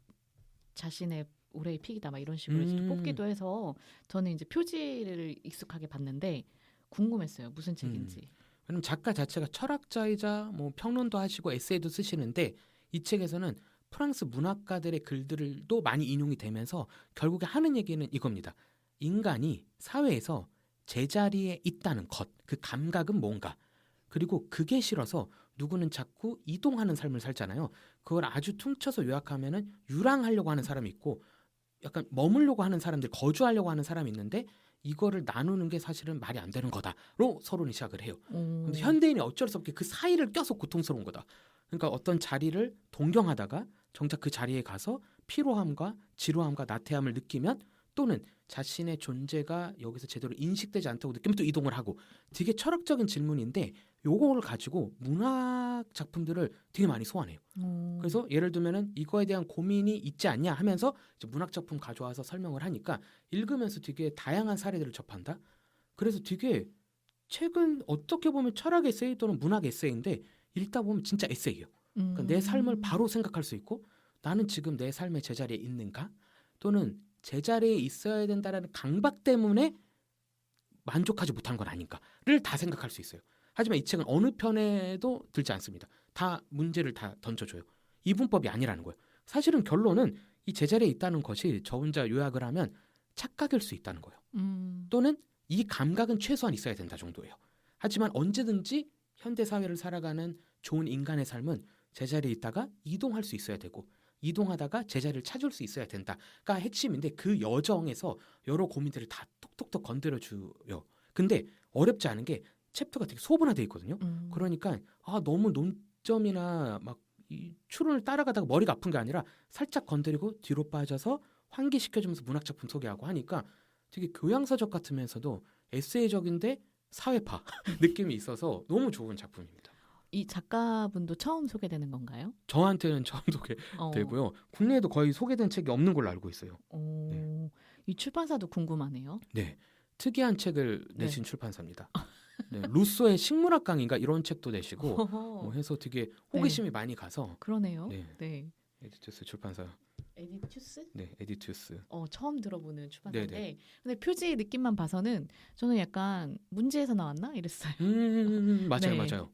자신의 올해의 픽이다 막 이런 식으로 해서 또 뽑기도 해서 저는 이제 표지를 익숙하게 봤는데 궁금했어요. 무슨 책인지. 왜냐면 작가 자체가 철학자이자 뭐 평론도 하시고 에세이도 쓰시는데 이 책에서는 프랑스 문학가들의 글들도 많이 인용이 되면서 결국에 하는 얘기는 이겁니다. 인간이 사회에서 제자리에 있다는 것, 그 감각은 뭔가. 그리고 그게 싫어서 누구는 자꾸 이동하는 삶을 살잖아요. 그걸 아주 퉁쳐서 요약하면은 유랑하려고 하는 사람이 있고 약간 머물려고 하는 사람들, 거주하려고 하는 사람이 있는데 이거를 나누는 게 사실은 말이 안 되는 거다로 서론이 시작을 해요. 근데 현대인이 어쩔 수 없게 그 사이를 껴서 고통스러운 거다. 그러니까 어떤 자리를 동경하다가 정작 그 자리에 가서 피로함과 지루함과 나태함을 느끼면 또는 자신의 존재가 여기서 제대로 인식되지 않다고 느끼면 또 이동을 하고 되게 철학적인 질문인데 요거를 가지고 문학 작품들을 되게 많이 소환해요. 그래서 예를 들면은 이거에 대한 고민이 있지 않냐 하면서 이제 문학 작품 가져와서 설명을 하니까 읽으면서 되게 다양한 사례들을 접한다. 그래서 되게 책은 어떻게 보면 철학 에세이 또는 문학 에세이인데 읽다 보면 진짜 에세이예요. 그러니까 내 삶을 바로 생각할 수 있고 나는 지금 내 삶의 제자리에 있는가? 또는 제자리에 있어야 된다라는 강박 때문에 만족하지 못한 건 아닌가를 다 생각할 수 있어요. 하지만 이 책은 어느 편에도 들지 않습니다. 다 문제를 다 던져줘요. 이분법이 아니라는 거예요. 사실은 결론은 이 제자리에 있다는 것이 저 혼자 요약을 하면 착각일 수 있다는 거예요. 또는 이 감각은 최소한 있어야 된다 정도예요. 하지만 언제든지 현대 사회를 살아가는 좋은 인간의 삶은 제자리에 있다가 이동할 수 있어야 되고 이동하다가 제자리를 찾을 수 있어야 된다가 핵심인데 그 여정에서 여러 고민들을 다 톡톡톡 건드려줘요. 근데 어렵지 않은 게 챕터가 되게 소분화돼 있거든요. 그러니까 너무 논점이나 막 이 추론을 따라가다가 머리가 아픈 게 아니라 살짝 건드리고 뒤로 빠져서 환기시켜주면서 문학 작품 소개하고 하니까 되게 교양서적 같으면서도 에세이적인데 사회파 느낌이 있어서 너무 좋은 작품입니다. 이 작가분도 처음 소개되는 건가요? 저한테는 처음 소개되고요. 국내에도 거의 소개된 책이 없는 걸로 알고 있어요. 네. 이 출판사도 궁금하네요. 네, 특이한 책을 네. 내신 출판사입니다. 네, 루소의 식문학 강의인가 이런 책도 내시고 뭐 해서 되게 호기심이 많이 가서 그러네요. 네. 네. 에디투스 출판사. 에디투스? 네, 에디투스. 처음 들어보는 출판사인데 네네. 근데 표지 느낌만 봐서는 저는 약간 문제에서 나왔나 이랬어요. 맞아요, 네. 맞아요.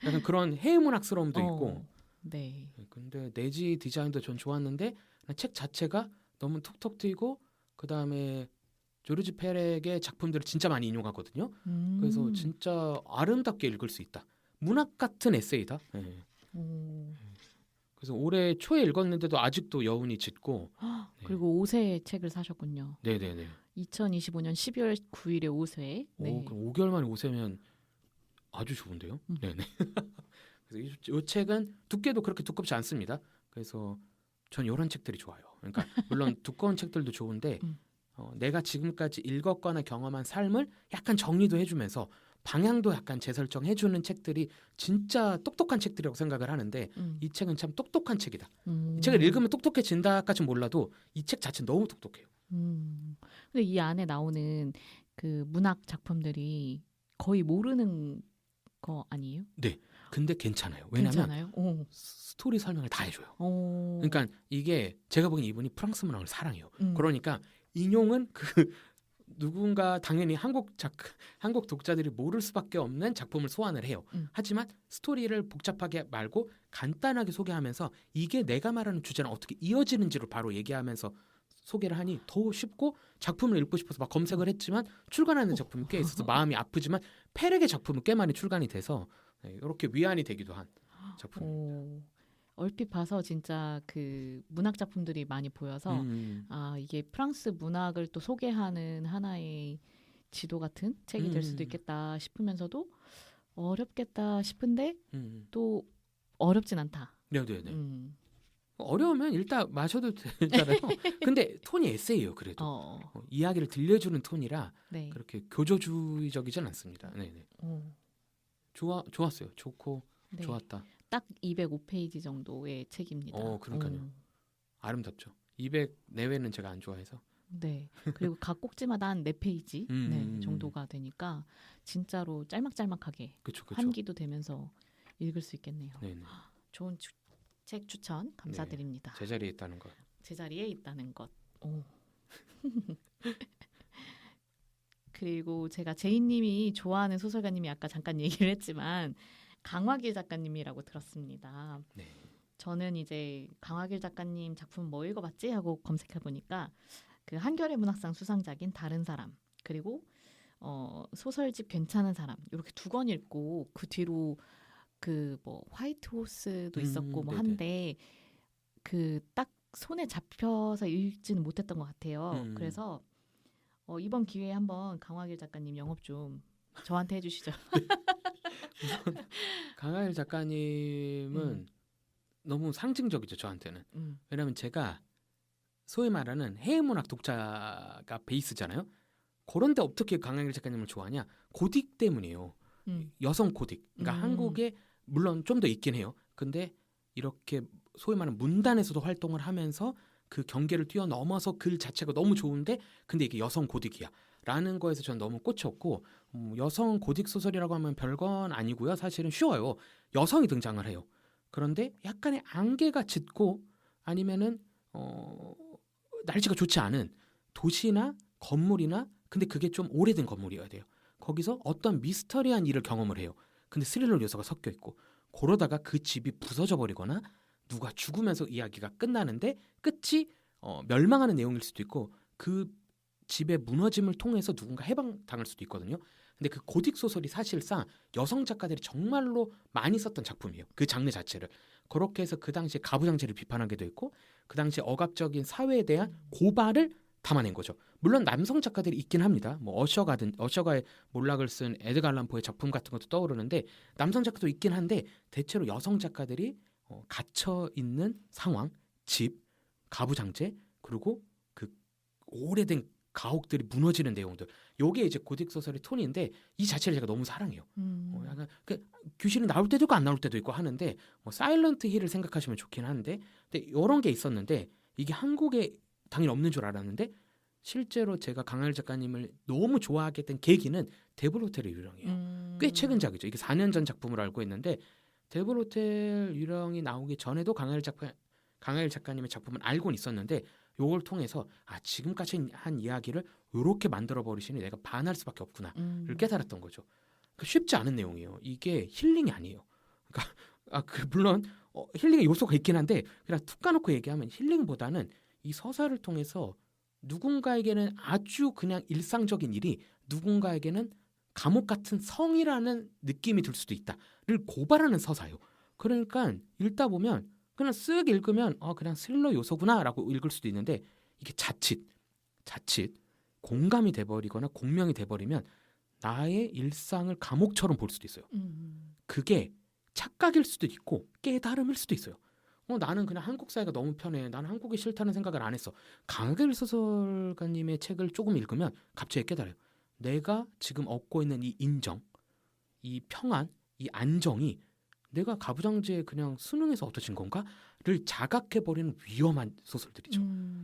약간 그런 해문학스러움도 있고. 네. 근데 내지 디자인도 전 좋았는데 책 자체가 너무 톡톡 튀고 그 다음에 조르지 페렉의 작품들을 진짜 많이 인용하거든요. 그래서 진짜 아름답게 읽을 수 있다. 문학 같은 에세이다. 네. 그래서 올해 초에 읽었는데도 아직도 여운이 짙고. 네. 그리고 5세 책을 사셨군요. 네네네. 2025년 12월 9일에 5세. 네. 그럼 5개월 만에 5세면 아주 좋은데요. 네네. 그래서 이 책은 두께도 그렇게 두껍지 않습니다. 그래서 전 이런 책들이 좋아요. 그러니까 물론 두꺼운 책들도 좋은데 내가 지금까지 읽었거나 경험한 삶을 약간 정리도 해주면서 방향도 약간 재설정해주는 책들이 진짜 똑똑한 책들이라고 생각을 하는데 이 책은 참 똑똑한 책이다. 이 책을 읽으면 똑똑해진다까지는 몰라도 이 책 자체는 너무 똑똑해요. 근데 이 안에 나오는 그 문학 작품들이 거의 모르는 거 아니에요? 네. 근데 괜찮아요. 왜냐하면 괜찮아요? 스토리 설명을 다 해줘요. 오. 그러니까 이게 제가 보기엔 이분이 프랑스 문학을 사랑해요. 음. 그러니까 인용은 그 누군가 당연히 한국 독자들이 모를 수밖에 없는 작품을 소환을 해요. 하지만 스토리를 복잡하게 말고 간단하게 소개하면서 이게 내가 말하는 주제랑 어떻게 이어지는지를 바로 얘기하면서 소개를 하니 더 쉽고 작품을 읽고 싶어서 막 검색을 했지만 출간하는 작품이 꽤 있어서 마음이 아프지만 페렉의 작품은 꽤 많이 출간이 돼서 이렇게 위안이 되기도 한 작품입니다. 얼핏 봐서 진짜 그 문학 작품들이 많이 보여서 이게 프랑스 문학을 또 소개하는 하나의 지도 같은 책이 될 수도 있겠다 싶으면서도 어렵겠다 싶은데 또 어렵진 않다. 네네네. 어려우면 일단 마셔도 되잖아요. 근데 톤이 에세이예요. 그래도 이야기를 들려주는 톤이라 네. 그렇게 교조주의적이진 않습니다. 네네. 좋았어요. 좋고 네. 좋았다. 딱 205페이지 정도의 책입니다. 그러니까요. 아름답죠. 200 내외는 제가 안 좋아해서. 네. 그리고 각 꼭지마다 한 4페이지 네, 정도가 되니까 진짜로 짤막짤막하게 그쵸. 한 기도 되면서 읽을 수 있겠네요. 네네. 좋은 책 추천 감사드립니다. 제자리에 있다는 것. 제자리에 있다는 것. 그리고 제가 제이님이 좋아하는 소설가님이 아까 잠깐 얘기를 했지만 강화길 작가님이라고 들었습니다. 네. 저는 이제 강화길 작가님 작품 뭐 읽어봤지 하고 검색해 보니까 그 한겨레 문학상 수상작인 다른 사람 그리고 소설집 괜찮은 사람 이렇게 2권 읽고 그 뒤로 그 뭐 화이트 호스도 있었고 뭐 네네. 한데 그 딱 손에 잡혀서 읽지는 못했던 것 같아요. 그래서 이번 기회에 한번 강화길 작가님 영업 좀 저한테 해주시죠. 강하일 작가님은 너무 상징적이죠. 저한테는. 왜냐하면 제가 소위 말하는 해외문학 독자가 베이스잖아요. 그런데 어떻게 강하일 작가님을 좋아하냐? 고딕 때문이에요. 여성 고딕. 그러니까 한국에 물론 좀 더 있긴 해요. 근데 이렇게 소위 말하는 문단에서도 활동을 하면서 그 경계를 뛰어넘어서 글 자체가 너무 좋은데 근데 이게 여성 고딕이야 라는 거에서 저는 너무 꽂혔고 여성 고딕 소설이라고 하면 별건 아니고요. 사실은 쉬워요. 여성이 등장을 해요. 그런데 약간의 안개가 짙고 아니면은 날씨가 좋지 않은 도시나 건물이나 근데 그게 좀 오래된 건물이어야 돼요. 거기서 어떤 미스터리한 일을 경험을 해요. 근데 스릴러 요소가 섞여 있고 그러다가 그 집이 부서져 버리거나 누가 죽으면서 이야기가 끝나는데 끝이 멸망하는 내용일 수도 있고 그 집의 무너짐을 통해서 누군가 해방당할 수도 있거든요. 근데 그 고딕 소설이 사실상 여성 작가들이 정말로 많이 썼던 작품이에요. 그 장르 자체를. 그렇게 해서 그 당시에 가부장제를 비판하기도 했고 그 당시에 억압적인 사회에 대한 고발을 담아낸 거죠. 물론 남성 작가들이 있긴 합니다. 뭐 어셔가의 몰락을 쓴 에드가 알란 포의 작품 같은 것도 떠오르는데 남성 작가도 있긴 한데 대체로 여성 작가들이 갇혀 있는 상황, 집, 가부장제 그리고 그 오래된 가옥들이 무너지는 내용들. 요게 이제 고딕 소설의 톤인데 이 자체를 제가 너무 사랑해요. 약간 그 귀신이 나올 때도 있고 안 나올 때도 있고 하는데 사일런트 힐을 생각하시면 좋긴 한데 근데 이런 게 있었는데 이게 한국에 당연히 없는 줄 알았는데 실제로 제가 강하일 작가님을 너무 좋아하게 된 계기는 데블 호텔의 유령이에요. 꽤 최근 작이죠. 이게 4년 전 작품으로 알고 있는데 데블 호텔 유령이 나오기 전에도 강하일 작가님의 작품을 알고는 있었는데 요걸 통해서 지금까지 한 이야기를 요렇게 만들어 버리시니 내가 반할 수밖에 없구나를 깨달았던 거죠. 쉽지 않은 내용이에요. 이게 힐링이 아니에요. 그러니까 물론 힐링의 요소가 있긴 한데 그냥 툭 까놓고 얘기하면 힐링보다는 이 서사를 통해서 누군가에게는 아주 그냥 일상적인 일이 누군가에게는 감옥 같은 성이라는 느낌이 들 수도 있다를 고발하는 서사예요. 그러니까 읽다 보면 그냥 쓱 읽으면 그냥 스릴러 요소구나라고 읽을 수도 있는데 이게 자칫 공감이 돼버리거나 공명이 돼버리면 나의 일상을 감옥처럼 볼 수도 있어요. 그게 착각일 수도 있고 깨달음일 수도 있어요. 나는 그냥 한국 사회가 너무 편해. 나는 한국이 싫다는 생각을 안 했어. 강하길 소설가님의 책을 조금 읽으면 갑자기 깨달아요. 내가 지금 얻고 있는 이 인정, 이 평안, 이 안정이 내가 가부장제에 그냥 수능에서 얻어진 건가를 자각해버리는 위험한 소설들이죠.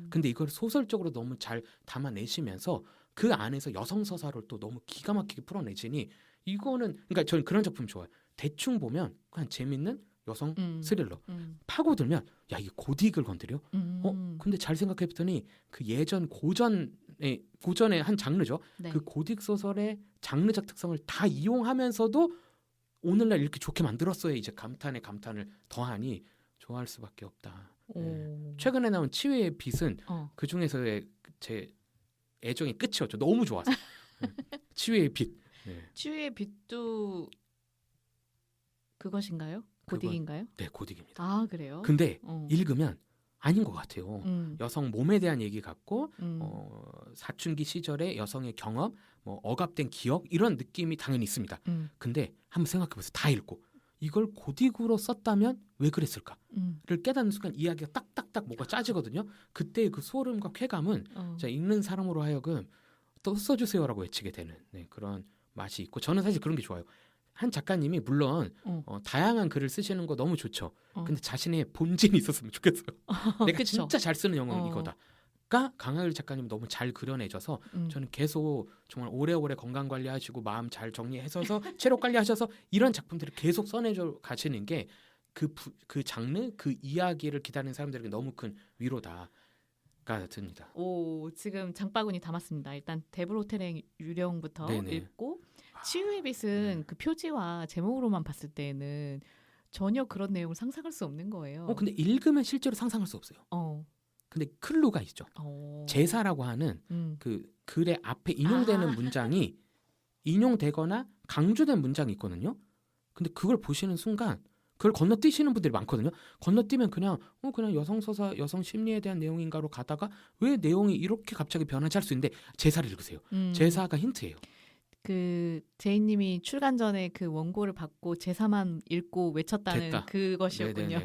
근데 이걸 소설적으로 너무 잘 담아내시면서 그 안에서 여성 서사를 또 너무 기가 막히게 풀어내시니 이거는 그러니까 저는 그런 작품 좋아해요. 대충 보면 그냥 재밌는 여성 스릴러. 파고들면 이게 고딕을 건드려? 근데 잘 생각해봤더니 그 예전 고전의 한 장르죠. 네. 그 고딕 소설의 장르적 특성을 다 이용하면서도 오늘날 이렇게 좋게 만들었어요. 이제 감탄에 감탄을 더하니 좋아할 수밖에 없다. 네. 최근에 나온 치유의 빛은 그 중에서의 제 애정의 끝이었죠. 너무 좋았어요. 치유의 빛. 네. 치유의 빛도 그것인가요? 고딕인가요? 네, 고딕입니다. 그래요? 근데 읽으면 아닌 것 같아요. 여성 몸에 대한 얘기 같고 사춘기 시절의 여성의 경험, 억압된 기억 이런 느낌이 당연히 있습니다. 근데 한번 생각해보세요. 다 읽고 이걸 고딕으로 썼다면 왜 그랬을까를 음. 깨닫는 순간 이야기가 딱딱딱 뭐가 짜지거든요. 그때의 그 소름과 쾌감은 제가 읽는 사람으로 하여금 또 써주세요라고 외치게 되는 그런 맛이 있고 저는 사실 그런 게 좋아요. 한 작가님이 물론 다양한 글을 쓰시는 거 너무 좋죠. 근데 자신의 본진이 있었으면 좋겠어요. 내가 그쵸. 진짜 잘 쓰는 영어는 이거다. 가 강하율 작가님 너무 잘 그려내줘서 저는 계속 정말 오래오래 건강 관리하시고 마음 잘 정리해서 체력 관리하셔서 이런 작품들을 계속 써내줘 가시는 게 그 장르 그 이야기를 기다리는 사람들에게 너무 큰 위로다가 듭니다. 오, 지금 장바구니 담았습니다. 일단 데블 호텔의 유령부터 네네. 읽고 치유의 빛은 그 표지와 제목으로만 봤을 때는 전혀 그런 내용을 상상할 수 없는 거예요. 근데 읽으면 실제로 상상할 수 없어요. 근데 클루가 있죠. 제사라고 하는 그 글의 앞에 인용되는 문장이 인용되거나 강조된 문장이 있거든요. 근데 그걸 보시는 순간 그걸 건너뛰시는 분들이 많거든요. 건너뛰면 그냥 여성 서사, 여성 심리에 대한 내용인가로 가다가 왜 내용이 이렇게 갑자기 변하지 할 수 있는데 제사를 읽으세요. 제사가 힌트예요. 그 제이님이 출간 전에 그 원고를 받고 제사만 읽고 외쳤다는 됐다. 그것이었군요.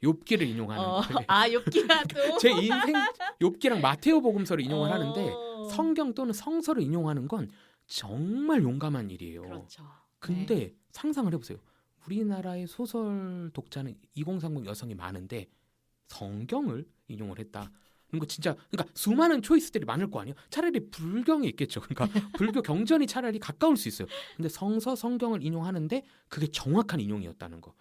욥기를 인용하는 욥기라도 제 인생 욥기랑 마테오 복음서를 인용을 하는데 성경 또는 성서를 인용하는 건 정말 용감한 일이에요. 그렇죠. 근데 상상을 해보세요. 우리나라의 소설 독자는 2030 여성이 많은데 성경을 인용을 했다. 그러니까 수많은 초이스들이 많을 거 아니에요. 차라리 불경이 있겠죠. 그러니까 불교 경전이 차라리 가까울 수 있어요. 근데 성경을 인용하는데 그게 정확한 인용이었다는 거.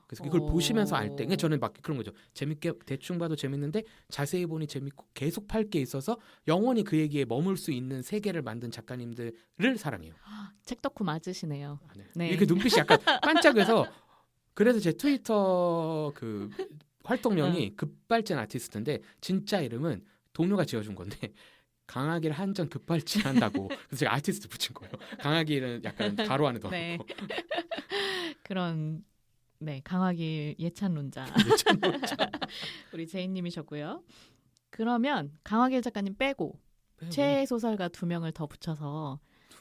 그래서 이걸 보시면서 알 때, 저는 막 그런 거죠. 재밌게 대충 봐도 재밌는데 자세히 보니 재밌고 계속 팔 게 있어서 영원히 그 얘기에 머물 수 있는 세계를 만든 작가님들을 사랑해요. 책 덕후 맞으시네요. 네. 이렇게 눈빛이 약간 반짝여서 그래서 제 트위터 그 활동명이 급발진 아티스트인데 진짜 이름은 동료가 지어준 건데 강하기를 한전 급발진한다고 그래서 제가 아티스트 붙인 거예요. 강하기는 약간 가로 안에 넣고 그런 강하길 예찬론자 우리 제이님이셨고요. 그러면 강하길 작가님 빼고 최애 소설가 2명을 더 붙여서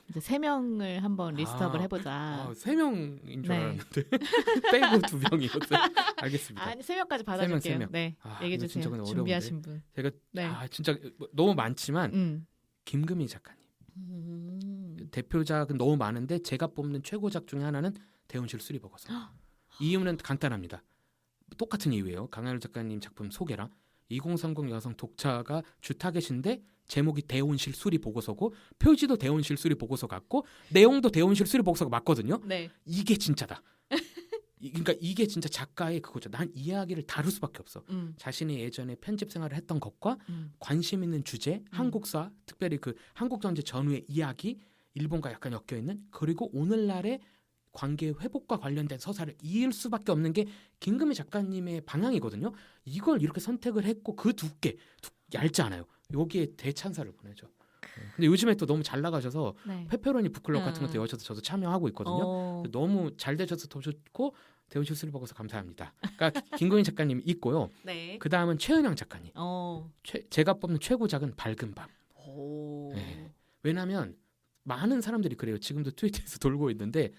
이제 3명을 한번 리스트업을 해보자. 3명인 줄 알았는데 빼고 2명이었어요. 알겠습니다. 아니 3명까지 받아줄게요. 3명. 네, 얘기해주세요. 준비하신 분. 제가 진짜 너무 많지만 김금희 작가님. 대표작은 너무 많은데 제가 뽑는 최고작 중에 하나는 대혼실 수리버거서. 이유는 간단합니다. 똑같은 이유예요. 강하율 작가님 작품 소개랑 2030 여성 독자가 주타겟인데 제목이 대혼실 수리 보고서고 표지도 대혼실 수리 보고서 같고 내용도 대혼실 수리 보고서가 맞거든요. 이게 진짜다. 그러니까 이게 진짜 작가의 그거죠. 난 이야기를 다룰 수밖에 없어. 자신이 예전에 편집 생활을 했던 것과 관심 있는 주제, 한국사, 특별히 그 한국전쟁 전후의 이야기, 일본과 약간 엮여 있는 그리고 오늘날의 관계 회복과 관련된 서사를 이을 수밖에 없는 게 김금희 작가님의 방향이거든요. 이걸 이렇게 선택을 했고 그 두께 얇지 않아요. 여기에 대찬사를 보내죠. 근데 요즘에 또 너무 잘 나가셔서 페페로니 북클럽 같은 것도 여셔서 저도 참여하고 있거든요. 너무 잘 되셔서 더 좋고 대혼실 수리버거서 감사합니다. 그러니까 김금희 작가님이 있고요. 그 다음은 최은영 작가님. 제가 뽑는 최고작은 밝은 밤. 왜냐하면 많은 사람들이 그래요. 지금도 트위터에서 돌고 있는데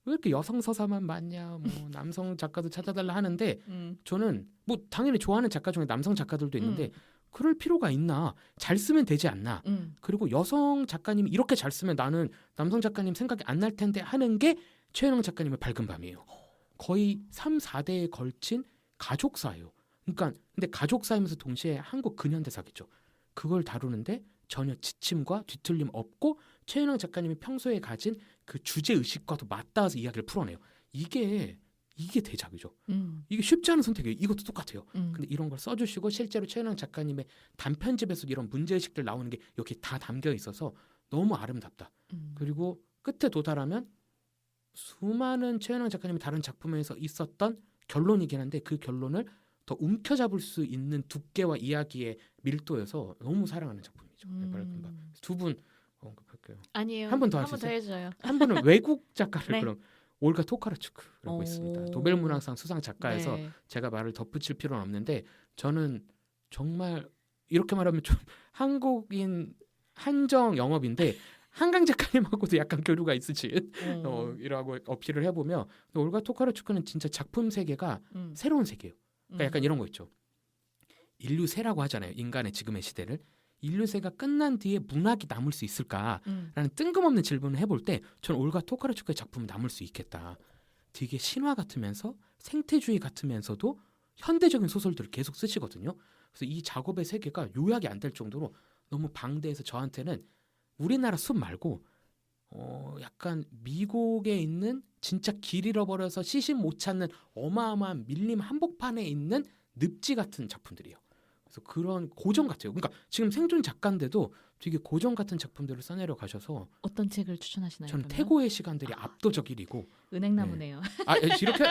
왜 이렇게 여성 서사만 많냐, 뭐 남성 작가도 찾아달라 하는데 저는 뭐 당연히 좋아하는 작가 중에 남성 작가들도 있는데 그럴 필요가 있나? 잘 쓰면 되지 않나? 그리고 여성 작가님이 이렇게 잘 쓰면 나는 남성 작가님 생각이 안 날 텐데 하는 게 최은영 작가님의 밝은 밤이에요. 거의 3, 4대에 걸친 가족사예요. 그러니까 근데 가족사이면서 동시에 한국 근현대사겠죠. 그걸 다루는데 전혀 지침과 뒤틀림 없고 최은영 작가님이 평소에 가진 그 주제 의식과도 맞닿아서 이야기를 풀어내요. 이게 대작이죠. 이게 쉽지 않은 선택이에요. 이것도 똑같아요. 근데 이런 걸 써주시고 실제로 최은영 작가님의 단편집에서 이런 문제의식들 나오는 게 여기 다 담겨 있어서 너무 아름답다. 그리고 끝에 도달하면 수많은 최은영 작가님의 다른 작품에서 있었던 결론이긴 한데 그 결론을 더 움켜잡을 수 있는 두께와 이야기의 밀도여서 너무 사랑하는 작품이죠. 두 분 언급할게요. 아니에요. 한 분 더 한 번 더 하시죠. 해줘요. 한 분은 외국 작가를 네. 그럼 올가 토카르추크라고 있습니다. 노벨문학상 수상 작가에서 제가 말을 덧붙일 필요는 없는데 저는 정말 이렇게 말하면 좀 한국인 한정 영업인데 한강 작가님하고도 약간 교류가 있으신 어. 이라고 어필을 해보며 올가 토카르추크는 진짜 작품 세계가 음. 새로운 세계예요. 그러니까 음. 약간 이런 거 있죠. 인류세라고 하잖아요. 인간의 지금의 시대를. 인류세가 끝난 뒤에 문학이 남을 수 있을까라는 뜬금없는 질문을 해볼 때 저는 올가 토카르추크의 작품은 남을 수 있겠다. 되게 신화 같으면서 생태주의 같으면서도 현대적인 소설들을 계속 쓰시거든요. 그래서 이 작업의 세계가 요약이 안 될 정도로 너무 방대해서 저한테는 우리나라 숲 말고 약간 미국에 있는 진짜 길 잃어버려서 시신 못 찾는 어마어마한 밀림 한복판에 있는 늪지 같은 작품들이에요. 그래서 그런 고전 같아요. 그러니까 지금 생존 작가인데도 되게 고전 같은 작품들을 써내려 가셔서 어떤 책을 추천하시나요? 저는 그러면? 태고의 시간들이 압도적 1위고 은행나무네요. 이렇게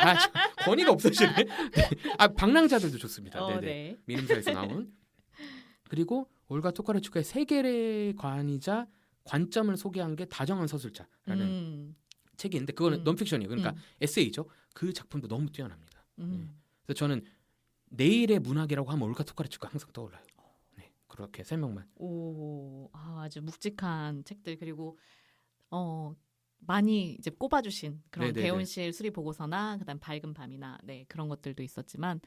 권위가 없어지네. 네. 방랑자들도 좋습니다. 네네. 네. 미림사에서 나온 그리고 올가 토카르추크의 세계관이자 관점을 소개한 게 다정한 서술자라는 책이 있는데 그거는 논픽션이에요. 그러니까 에세이죠. 그 작품도 너무 뛰어납니다. 네. 그래서 저는 내일의 문학이라고 하면 올가 토카르추크가 항상 떠올라요. 네, 그렇게 세 명만. 오, 아주 묵직한 책들 그리고 많이 이제 꼽아주신 그런 네네네. 대온실 수리 보고서나 그다음 밝은 밤이나 네 그런 것들도 있었지만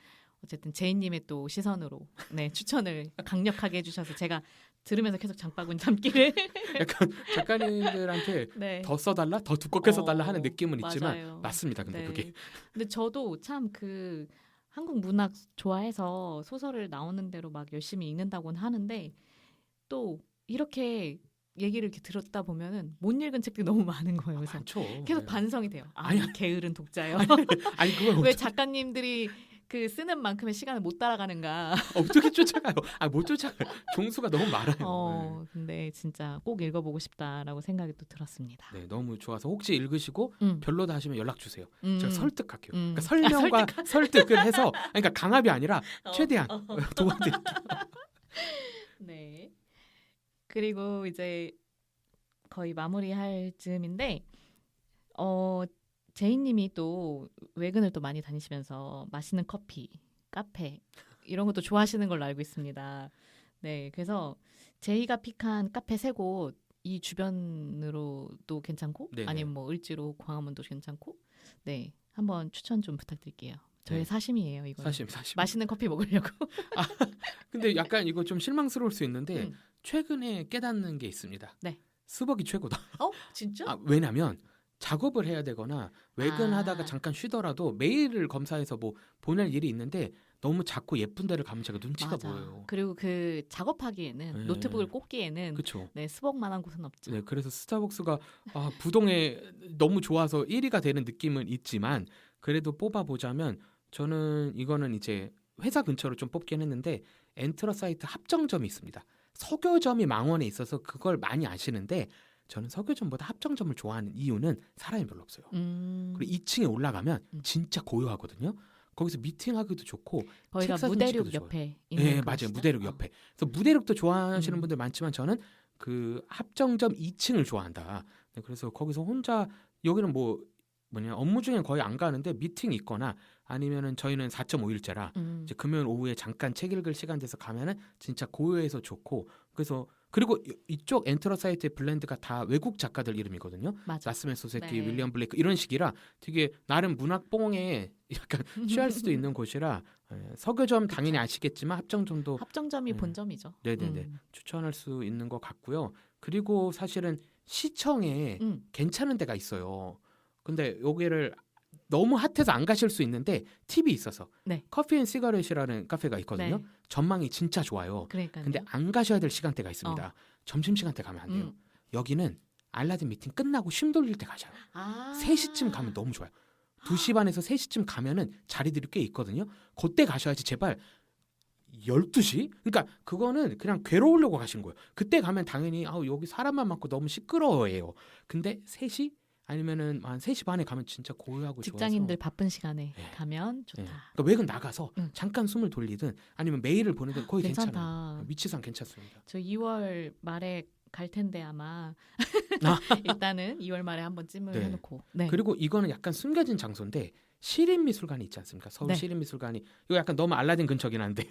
어쨌든 제이님의 또 시선으로 네 추천을 강력하게 해주셔서 제가 들으면서 계속 장바구니 담기를 약간 작가님들한테 네. 더 써달라, 더 두껍게 써달라 하는 느낌은 있지만 맞아요. 맞습니다. 근데 네. 그게 근데 저도 참 그 한국 문학 좋아해서 소설을 나오는 대로 막 열심히 읽는다고는 하는데 또 이렇게 얘기를 이렇게 들었다 보면은 못 읽은 책들이 너무 많은 거예요. 그래서 많죠. 계속 네. 반성이 돼요. 아니, 이 게으른 독자요. 아니 그걸 왜 작가님들이 그 쓰는 만큼의 시간을 못 따라가는가. 어떻게 쫓아가요? 못 쫓아가요. 종수가 너무 많아요. 근데 진짜 꼭 읽어보고 싶다라고 생각이 또 들었습니다. 네, 너무 좋아서 혹시 읽으시고 별로다 하시면 연락 주세요. 제가 설득할게요. 그러니까 설명과 설득을 해서 그러니까 강압이 아니라 최대한 도와드릴게요. 네. 그리고 이제 거의 마무리할 즈음인데 제이님이 또 외근을 또 많이 다니시면서 맛있는 커피, 카페 이런 것도 좋아하시는 걸로 알고 있습니다. 네, 그래서 제이가 픽한 카페 3곳 이 주변으로도 괜찮고 네네. 아니면 뭐 을지로 광화문도 괜찮고 네 한번 추천 좀 부탁드릴게요. 저의 네. 사심이에요 이거. 사심. 맛있는 커피 먹으려고. 근데 약간 이거 좀 실망스러울 수 있는데 최근에 깨닫는 게 있습니다. 네. 스벅이 최고다. 진짜? 왜냐면 작업을 해야 되거나 외근하다가 잠깐 쉬더라도 메일을 검사해서 뭐 보낼 일이 있는데 너무 작고 예쁜 데를 가면 제가 눈치가 맞아. 보여요. 그리고 그 작업하기에는 네. 노트북을 꽂기에는 그렇죠. 네 스벅만한 곳은 없죠. 네, 그래서 스타벅스가 부동에 너무 좋아서 1위가 되는 느낌은 있지만 그래도 뽑아보자면 저는 이거는 이제 회사 근처로 좀 뽑긴 했는데 엔트러사이트 합정점이 있습니다. 서교점이 망원에 있어서 그걸 많이 아시는데 저는 서교점보다 합정점을 좋아하는 이유는 사람이 별로 없어요. 그리고 2층에 올라가면 진짜 고요하거든요. 거기서 미팅하기도 좋고 거기가 책 사진 무대륙 찍기도 옆에 있는 네, 맞아요. 그곳이죠? 무대륙 옆에. 그래서 무대륙도 좋아하시는 분들 많지만 저는 그 합정점 2층을 좋아한다. 네, 그래서 거기서 혼자 여기는 업무 중에 거의 안 가는데 미팅이 있거나 아니면은 저희는 4.5일째라 이제 금요일 오후에 잠깐 책 읽을 시간 돼서 가면은 진짜 고요해서 좋고 그래서 그리고 이쪽 엔트러사이트의 블렌드가 다 외국 작가들 이름이거든요. 맞아. 나스메 소세키, 네. 윌리엄 블레이크 이런 식이라 되게 나름 문학뽕에 약간 취할 수도 있는 곳이라 서교점 당연히 아시겠지만 합정점도 합정점이 본점이죠. 네네네 추천할 수 있는 것 같고요. 그리고 사실은 시청에 괜찮은 데가 있어요. 근데 여기를 너무 핫해서 안 가실 수 있는데 팁이 있어서 네. 커피 앤 시가렛이라는 카페가 있거든요. 네. 전망이 진짜 좋아요. 그러니까요. 근데 안 가셔야 될 시간대가 있습니다. 점심시간 때 가면 안 돼요. 여기는 알라딘 미팅 끝나고 쉼 돌릴 때 가셔요. 3시쯤 가면 너무 좋아요. 2시 반에서 3시쯤 가면은 자리들이 꽤 있거든요. 그때 가셔야지 제발 12시? 그러니까 그거는 그냥 괴로우려고 가시는 거예요. 그때 가면 당연히 여기 사람만 많고 너무 시끄러워해요. 근데 3시? 아니면은 한 3시 반에 가면 진짜 고요하고 직장인들 좋아서 바쁜 시간에 네. 가면 좋다. 네. 그러니까 외근 나가서 잠깐 숨을 돌리든 아니면 메일을 보내든 거의 괜찮다. 괜찮아요. 위치상 괜찮습니다. 저 2월 말에 갈 텐데 아마 일단은 2월 말에 한번 찜을 네. 해놓고. 네. 그리고 이거는 약간 숨겨진 장소인데 시립미술관이 있지 않습니까? 서울 네. 시립미술관이 이거 약간 너무 알라딘 근처긴 한데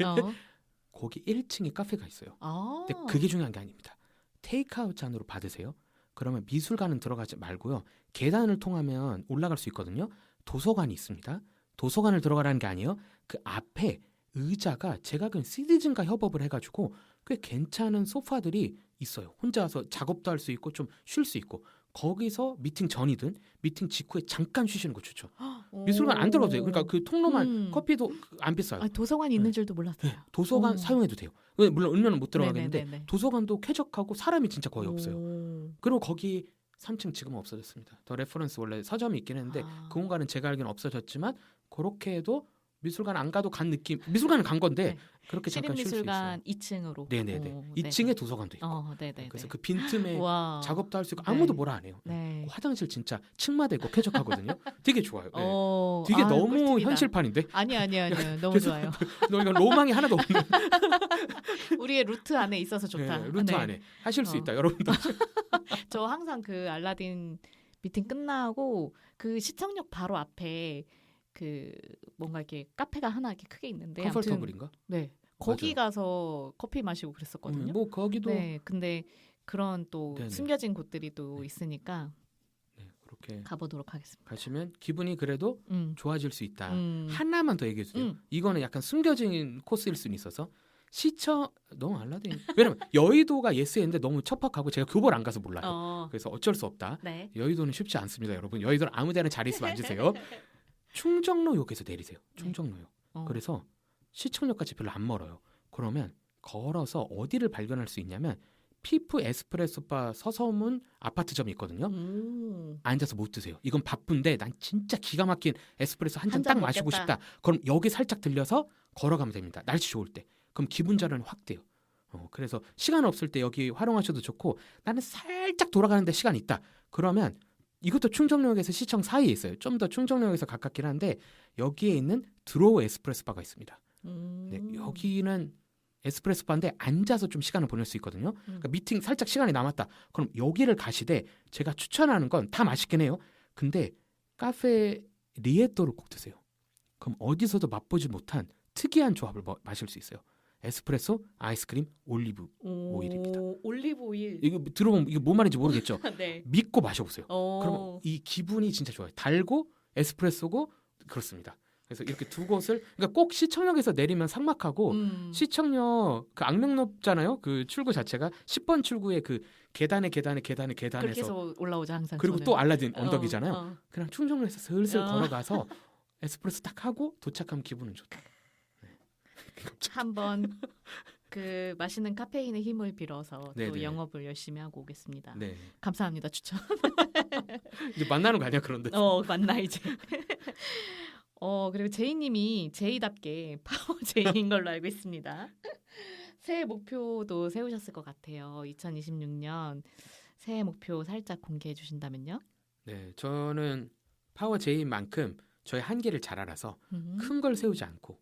거기 1층에 카페가 있어요. 근데 그게 중요한 게 아닙니다. 테이크아웃 잔으로 받으세요. 그러면 미술관은 들어가지 말고요. 계단을 통하면 올라갈 수 있거든요. 도서관이 있습니다. 도서관을 들어가라는 게 아니에요. 그 앞에 의자가 제가 그 시리즈인가 협업을 해가지고 꽤 괜찮은 소파들이 있어요. 혼자서 작업도 할 수 있고 좀 쉴 수 있고 거기서 미팅 전이든 미팅 직후에 잠깐 쉬시는 거 추천. 미술관 안 들어가도 돼요. 그러니까 그 통로만 커피도 안 비싸요. 아, 도서관이 있는 네. 줄도 몰랐어요. 도서관 사용해도 돼요. 물론 음료는 못 들어가겠는데 네네네네. 도서관도 쾌적하고 사람이 진짜 거의 없어요. 오. 그리고 거기 3층 지금은 없어졌습니다. 더 레퍼런스 원래 서점이 있긴 했는데 그 공간은 제가 알기로는 없어졌지만 그렇게 해도 미술관 안 가도 간 느낌. 미술관은 간 건데 네. 그렇게 잠깐 쉴 수 있어요. 시립미술관 2층으로. 네네네. 2층에 도서관도 있고. 네네네. 그래서 그 빈틈에 와. 작업도 할 수 있고 네. 아무도 뭐라 안 해요. 네. 화장실 진짜 층마다 있고 쾌적하거든요. 되게 좋아요. 네. 되게 아, 너무 꿀팁이다. 현실판인데 아니요. 너무 좋아요. 너 이건 로망이 하나도 없는 우리의 루트 안에 있어서 좋다. 네, 루트 네. 안에 하실 수 어. 있다. 여러분도. 저 항상 그 알라딘 미팅 끝나고 그 시청역 바로 앞에 그 뭔가 이렇게 카페가 하나 이렇게 크게 있는데 아무튼 컴포터블인가? 네. 거기 맞아요. 가서 커피 마시고 그랬었거든요. 뭐 거기도 네. 근데 그런 또 네네. 숨겨진 곳들이 또 네. 있으니까 네, 그렇게 가보도록 하겠습니다. 가시면 기분이 그래도 좋아질 수 있다. 음. 하나만 더 얘기해 주세요. 이거는 약간 숨겨진 코스일 수는 있어서 시청 너무 알라딘. 왜냐면 여의도가 예스인데 너무 척박하고 제가 교보를 안 가서 몰라요. 그래서 어쩔 수 없다. 네. 여의도는 쉽지 않습니다, 여러분. 여의도는 아무데나 자리 있으면 앉으세요. 충정로역에서 내리세요. 충정로역. 그래서 시청역까지 별로 안 멀어요. 그러면 걸어서 어디를 발견할 수 있냐면 피프 에스프레소바 서서문 아파트점이 있거든요. 앉아서 못 드세요. 이건 바쁜데 난 진짜 기가 막힌 에스프레소 한 잔 딱 잔 마시고 먹겠다. 싶다. 그럼 여기 살짝 들려서 걸어가면 됩니다. 날씨 좋을 때. 그럼 기분 전환이 확 돼요. 그래서 시간 없을 때 여기 활용하셔도 좋고 나는 살짝 돌아가는데 시간 있다. 그러면 이것도 충정역에서 시청 사이에 있어요. 좀 더 충정역에서 가깝긴 한데 여기에 있는 드로우 에스프레소 바가 있습니다. 네, 여기는 에스프레소 바인데 앉아서 좀 시간을 보낼 수 있거든요. 그러니까 미팅 살짝 시간이 남았다. 그럼 여기를 가시되 제가 추천하는 건 다 맛있긴 해요. 근데 카페 리에또를 꼭 드세요. 그럼 어디서도 맛보지 못한 특이한 조합을 마실 수 있어요. 에스프레소, 아이스크림, 올리브 오일입니다. 올리브 오일. 이거 들어보면 이게 뭔 말인지 모르겠죠. 네. 믿고 마셔보세요. 그러면 이 기분이 진짜 좋아요. 달고 에스프레소고 그렇습니다. 그래서 이렇게 두 곳을 그러니까 꼭 시청역에서 내리면 삭막하고 시청역 그 악명높잖아요. 그 출구 자체가 10번 출구에 그 계단에서 그렇게 해서 올라오죠 항상. 그리고 저는. 또 알라딘 언덕이잖아요. 어. 그냥 충정로에서 슬슬 걸어가서 에스프레소 딱 하고 도착하면 기분은 좋다. 한번 그 맛있는 카페인의 힘을 빌어서 네네. 또 영업을 열심히 하고 오겠습니다. 네. 감사합니다 추천. 이제 만나는 거 아니야 그런데. 만나 이제. 그리고 제이님이 제이답게 파워 제이인 걸로 알고 있습니다. 새해 목표도 세우셨을 것 같아요. 2026년 새해 목표 살짝 공개해 주신다면요? 네, 저는 파워 제이인 만큼 저의 한계를 잘 알아서 큰 걸 세우지 않고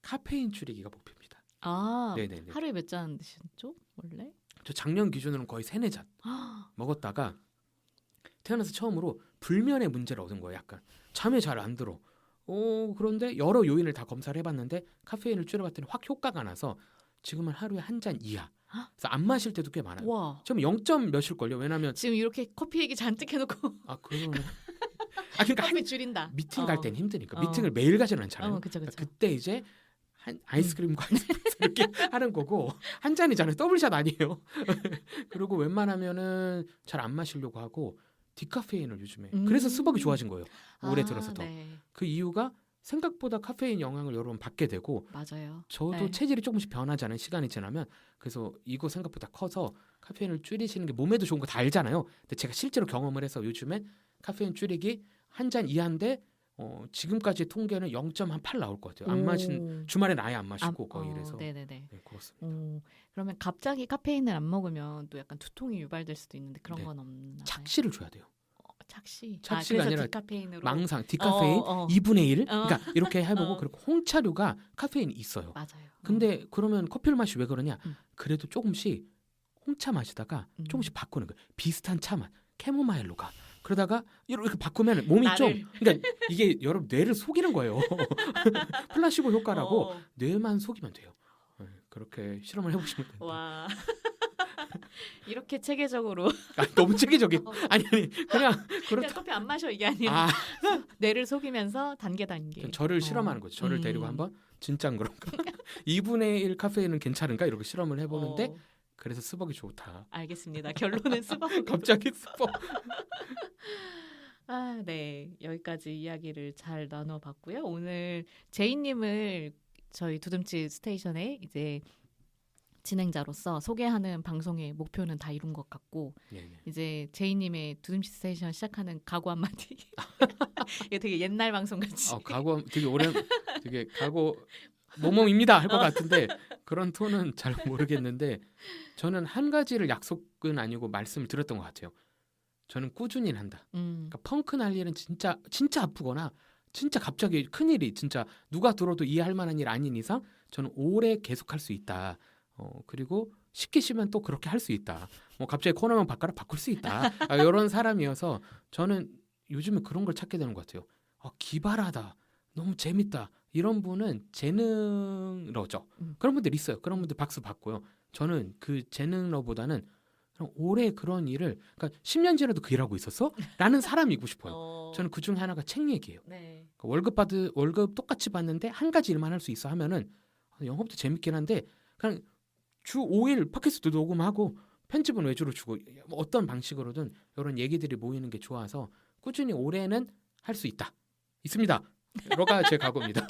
카페인 줄이기가 목표입니다. 아, 네네네. 하루에 몇 잔 드셨죠? 원래? 저 작년 기준으로는 거의 3-4잔 먹었다가 태어나서 처음으로 불면의 문제를 얻은 거예요. 약간 잠이 잘 안 들어. 그런데 여러 요인을 다 검사를 해봤는데 카페인을 줄여봤더니 확 효과가 나서 지금은 하루에 한 잔 이하. 그래서 안 마실 때도 꽤 많아요. 와. 좀 0점 몇일걸요. 왜냐면 지금 이렇게 커피 얘기 잔뜩 해놓고 그러면 그러니까 커피 줄인다. 미팅 갈 땐 힘드니까 어. 미팅을 매일 가지는 않잖아요. 그쵸. 그러니까 그때 이제 한 아이스크림과 이렇게 하는 거고 한 잔이잖아요. 더블샷 아니에요. 그리고 웬만하면은 잘 안 마시려고 하고 디카페인을 요즘에 그래서 스벅이 좋아진 거예요. 올해 들어서 더. 네. 그 이유가 생각보다 카페인 영향을 여러 번 받게 되고 맞아요. 저도 네. 체질이 조금씩 변하지 않은 시간이 지나면 그래서 이거 생각보다 커서 카페인을 줄이시는 게 몸에도 좋은 거 다 알잖아요. 근데 제가 실제로 경험을 해서 요즘엔 카페인 줄이기 한 잔 이하인데 지금까지 통계는 0.8 나올 것 같아요. 안 마신 주말에는 아예 안 마시고 거의 이래서 네네네. 네, 그렇습니다. 그러면 갑자기 카페인을 안 먹으면 또 약간 두통이 유발될 수도 있는데 그런 네. 건 없나요? 착시를 줘야 돼요. 착시가 착시가 아니라 디카페인으로 망상 디카페인 어. 2분의 1 그러니까 이렇게 해보고 어. 그리고 홍차류가 카페인이 있어요. 맞아요. 근데 그러면 커피를 마시 왜 그러냐? 음. 그래도 조금씩 홍차 마시다가 조금씩 바꾸는 거예요. 비슷한 차만 캐모마일로 가. 그러다가 이렇게 바꾸면 몸이 좀 그러니까 이게 여러분 뇌를 속이는 거예요. 플라시보 효과라고 뇌만 속이면 돼요. 네, 그렇게 실험을 해보시면 돼요. 와. 이렇게 체계적으로 너무 체계적인. 아니 그냥 야, 그렇다. 커피 안 마셔 이게 아니라 아, 뇌를 속이면서 단계 저를 실험하는 거죠. 저를 데리고 한번 진짠 그런가? 2분의 1 카페인은 괜찮은가? 이렇게 실험을 해보는데 그래서 스벅이 좋다. 알겠습니다. 결론은 스벅. 갑자기 스벅. 아, 네. 여기까지 이야기를 잘 나눠봤고요. 오늘 제이님을 저희 두둠치 스테이션에 이제 진행자로서 소개하는 방송의 목표는 다 이룬 것 같고 네네. 이제 제이님의 두둠치 스테이션 시작하는 각오 한마디. 이게 되게 옛날 방송 같이. 각오 되게 되게 각오 뭐뭐입니다 할 것 같은데 그런 톤은 잘 모르겠는데 저는 한 가지를 약속은 아니고 말씀을 드렸던 것 같아요. 저는 꾸준히 한다. 그러니까 펑크 날 일은 진짜 아프거나 진짜 갑자기 큰 일이 진짜 누가 들어도 이해할 만한 일 아닌 이상 저는 오래 계속할 수 있다. 그리고 쉽게 쉬면 또 그렇게 할 수 있다. 뭐 갑자기 코너만 바꿀 수 있다. 이런 사람이어서 저는 요즘에 그런 걸 찾게 되는 것 같아요. 기발하다. 너무 재밌다. 이런 분은 재능러죠. 그런 분들 있어요. 그런 분들 박수 받고요. 저는 그 재능러보다는 그냥 오래 그런 일을 그러니까 10년 지나도 그 일하고 있었어? 라는 사람이고 싶어요. 저는 그 중에 하나가 책 얘기예요. 네. 그러니까 월급 똑같이 받는데 한 가지 일만 할 수 있어 하면은 영업도 재밌긴 한데 그냥 주 5일 팟캐스트 녹음하고 편집은 외주로 주고 뭐 어떤 방식으로든 이런 얘기들이 모이는 게 좋아서 꾸준히 올해는 할 수 있습니다. 로가 제 각오입니다.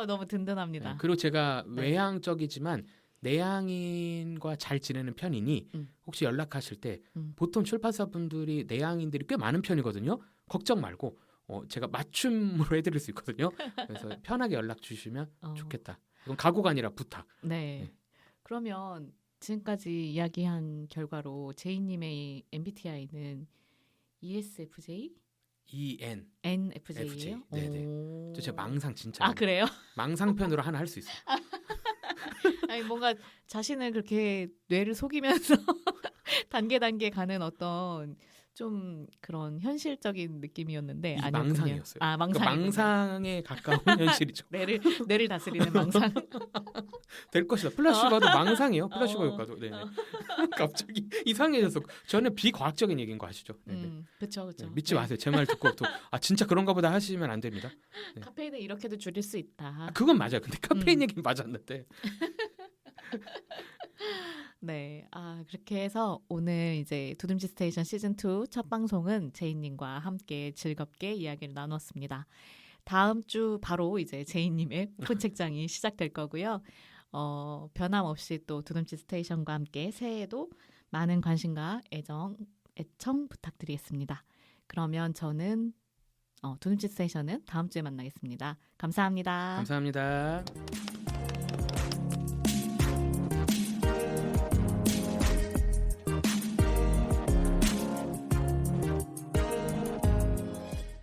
너무 든든합니다. 그리고 제가 네. 외향적이지만 내향인과 잘 지내는 편이니 혹시 연락하실 때 보통 출판사 분들이 내향인들이 꽤 많은 편이거든요. 걱정 말고 제가 맞춤으로 해드릴 수 있거든요. 그래서 편하게 연락 주시면 좋겠다. 이건 각오가 아니라 부탁. 네. 그러면 지금까지 이야기한 결과로 제이님의 MBTI는 ESFJ? EN. NFJ예요? 네네. 저 제가 망상 진짜. 그래요? 망상편으로 하나 할 수 있어요. 아니 뭔가 자신을 그렇게 뇌를 속이면서 단계 가는 어떤 좀 그런 현실적인 느낌이었는데 이 아니었군요. 망상이었어요. 망상. 그러니까 망상에 가까운 현실이죠. 뇌를 다스리는 망상. 될 것이다. 플라시바도 망상이에요. 플라시바 효과도. 네. 갑자기 이상해져서 저는 비과학적인 얘기인 거 아시죠? 네네. 그렇죠. 네, 믿지 마세요. 제 말 듣고 또 진짜 그런가 보다 하시면 안 됩니다. 네. 카페인을 이렇게도 줄일 수 있다. 그건 맞아요. 근데 카페인 얘기는 맞았는데. 네, 그렇게 해서 오늘 이제 두둠지 스테이션 시즌 2 첫 방송은 제이님과 함께 즐겁게 이야기를 나눴습니다. 다음 주 바로 이제 제이님의 오픈 책장이 시작될 거고요. 변함없이 또 두둠지 스테이션과 함께 새해에도 많은 관심과 애청 부탁드리겠습니다. 그러면 저는 두둠지 스테이션은 다음 주에 만나겠습니다. 감사합니다. 감사합니다.